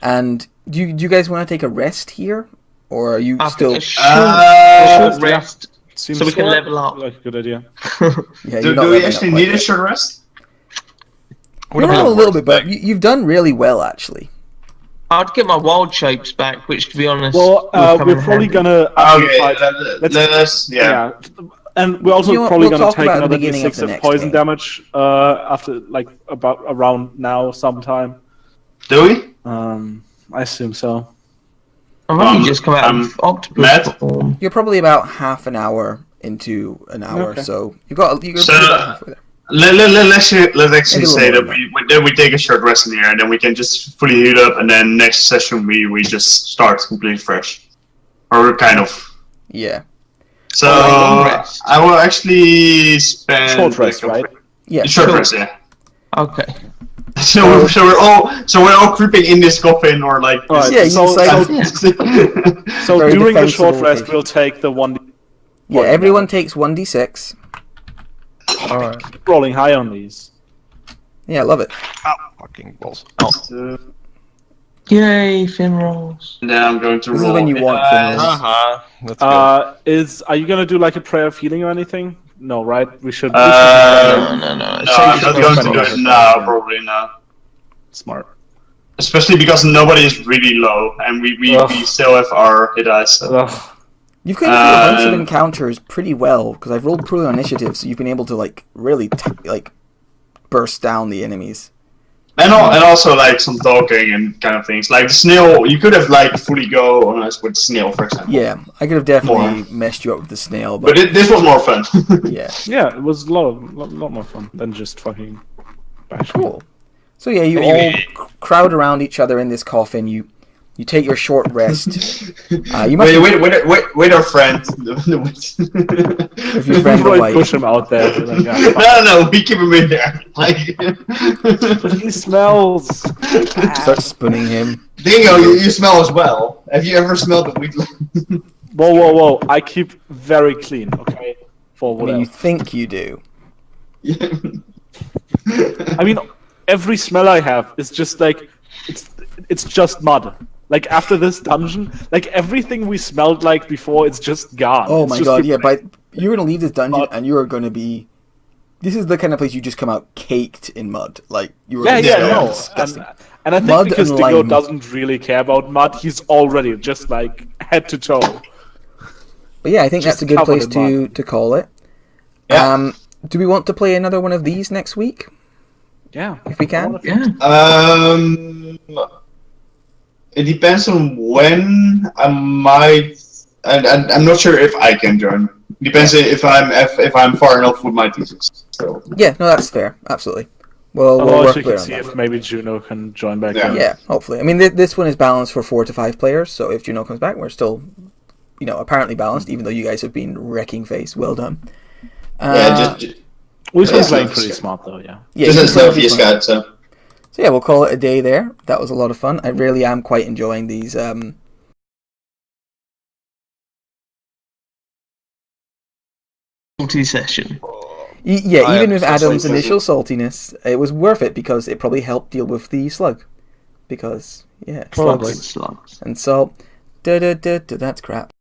and Do you guys want to take a rest here, or are you I still? think a short rest Seems so we can smart. level up. Like a good idea. Yeah, Do you're not we leveling up actually quite need a yet. short rest? What You're about a little work bit, but back? you've done really well actually. I'd get my wild shapes back, which, to be honest, Well, will come we're in probably handy. gonna after the Okay, fight. let's yeah. And we're also You know what, probably we'll gonna talk take about the another beginning of d6 the of next poison game. damage after like about around now sometime. Do we? I assume so. I've only just come out of octopus Matt? form. You're probably about half an hour into an hour, Okay. so you're So- about halfway there. Let's actually Maybe a say little that we take a short rest in here, and then we can just fully heat up, and then next session we just start completely fresh, or kind of. Yeah. So long rest. I will actually spend Short rest, like, right? Yeah. Short rest, yeah. Okay. So we're all creeping in this coffin, or like. Alright, Yeah, you so, decide- so, so Very during the defensible short rest, location. we'll take the one Yeah, poison everyone damage. takes 1d6. Alright. rolling high on these. Yeah, I love it. Ow, fucking balls. Oh. Yay, fin rolls. And then I'm going to This is roll. when you want uh, fin rolls. Uh-huh. That's good. Are you gonna do like a prayer of healing or anything? No, right? We should. No, no. No, I'm Safe not be going to spending do over it now. time, yeah. Probably not. Smart. Especially because nobody is really low, and we Ugh. still have our hit dice. So. Ugh. You've kind of done a bunch of Um, encounters pretty well, because I've rolled poorly on initiative, so you've been able to like really burst down the enemies. And also like some talking and kind of things. Like the snail, you could have like fully go on us with snail, for example. Yeah, I could have definitely messed you up with the snail, But but this was more fun. yeah, Yeah, it was a lot more fun than just fucking bashing. cool. So yeah, you Anyway. all crowd around each other in this coffin. You take your short rest. You must wait, our friend. if your friend the Probably white. push him out there. Like, yeah, fuck. No, we keep him in there. Like, But he smells. Start spooning him. Dingo, you smell as well. Have you ever smelled the weed? Whoa! I keep very clean, okay? For I mean, whatever. you think you do. I mean, every smell I have is just like it's just mud. Like after this dungeon, like everything we smelled like before, it's just gone. Oh It's my just god, yeah, replaced. but you're gonna leave this dungeon Mud. and you are gonna be. This is the kind of place you just come out caked in mud. Like you were. Yeah, gonna yeah, smell no. disgusting. And I think Mud because and Dingo lime. doesn't really care about mud, he's already just like head to toe. But yeah, I think Just that's a good covered place in to call it. Yeah. Do we want to play another one of these next week? Yeah. If we can? Yeah. It depends on when I might. And I'm not sure if I can join. Depends if I'm far enough with my thesis. So. Yeah, no, that's fair. Absolutely. We'll Otherwise, work we clear can on see that. if maybe Juno can join back Yeah. in. Yeah, hopefully. I mean, this one is balanced for 4 to 5 players, so if Juno comes back, we're still, apparently balanced, even though you guys have been wrecking face. Well done. Yeah, just We've been Yeah. playing pretty smart though, yeah. yeah, just you as can play slow this as one. God. So. So yeah, we'll call it a day there. That was a lot of fun. I really am quite enjoying these. Multi-session. Yeah, I even am with so Adam's sorry. initial saltiness, it was worth it because it probably helped deal with the slug. Because, yeah, Probably. slugs Slugs. and salt. That's crap.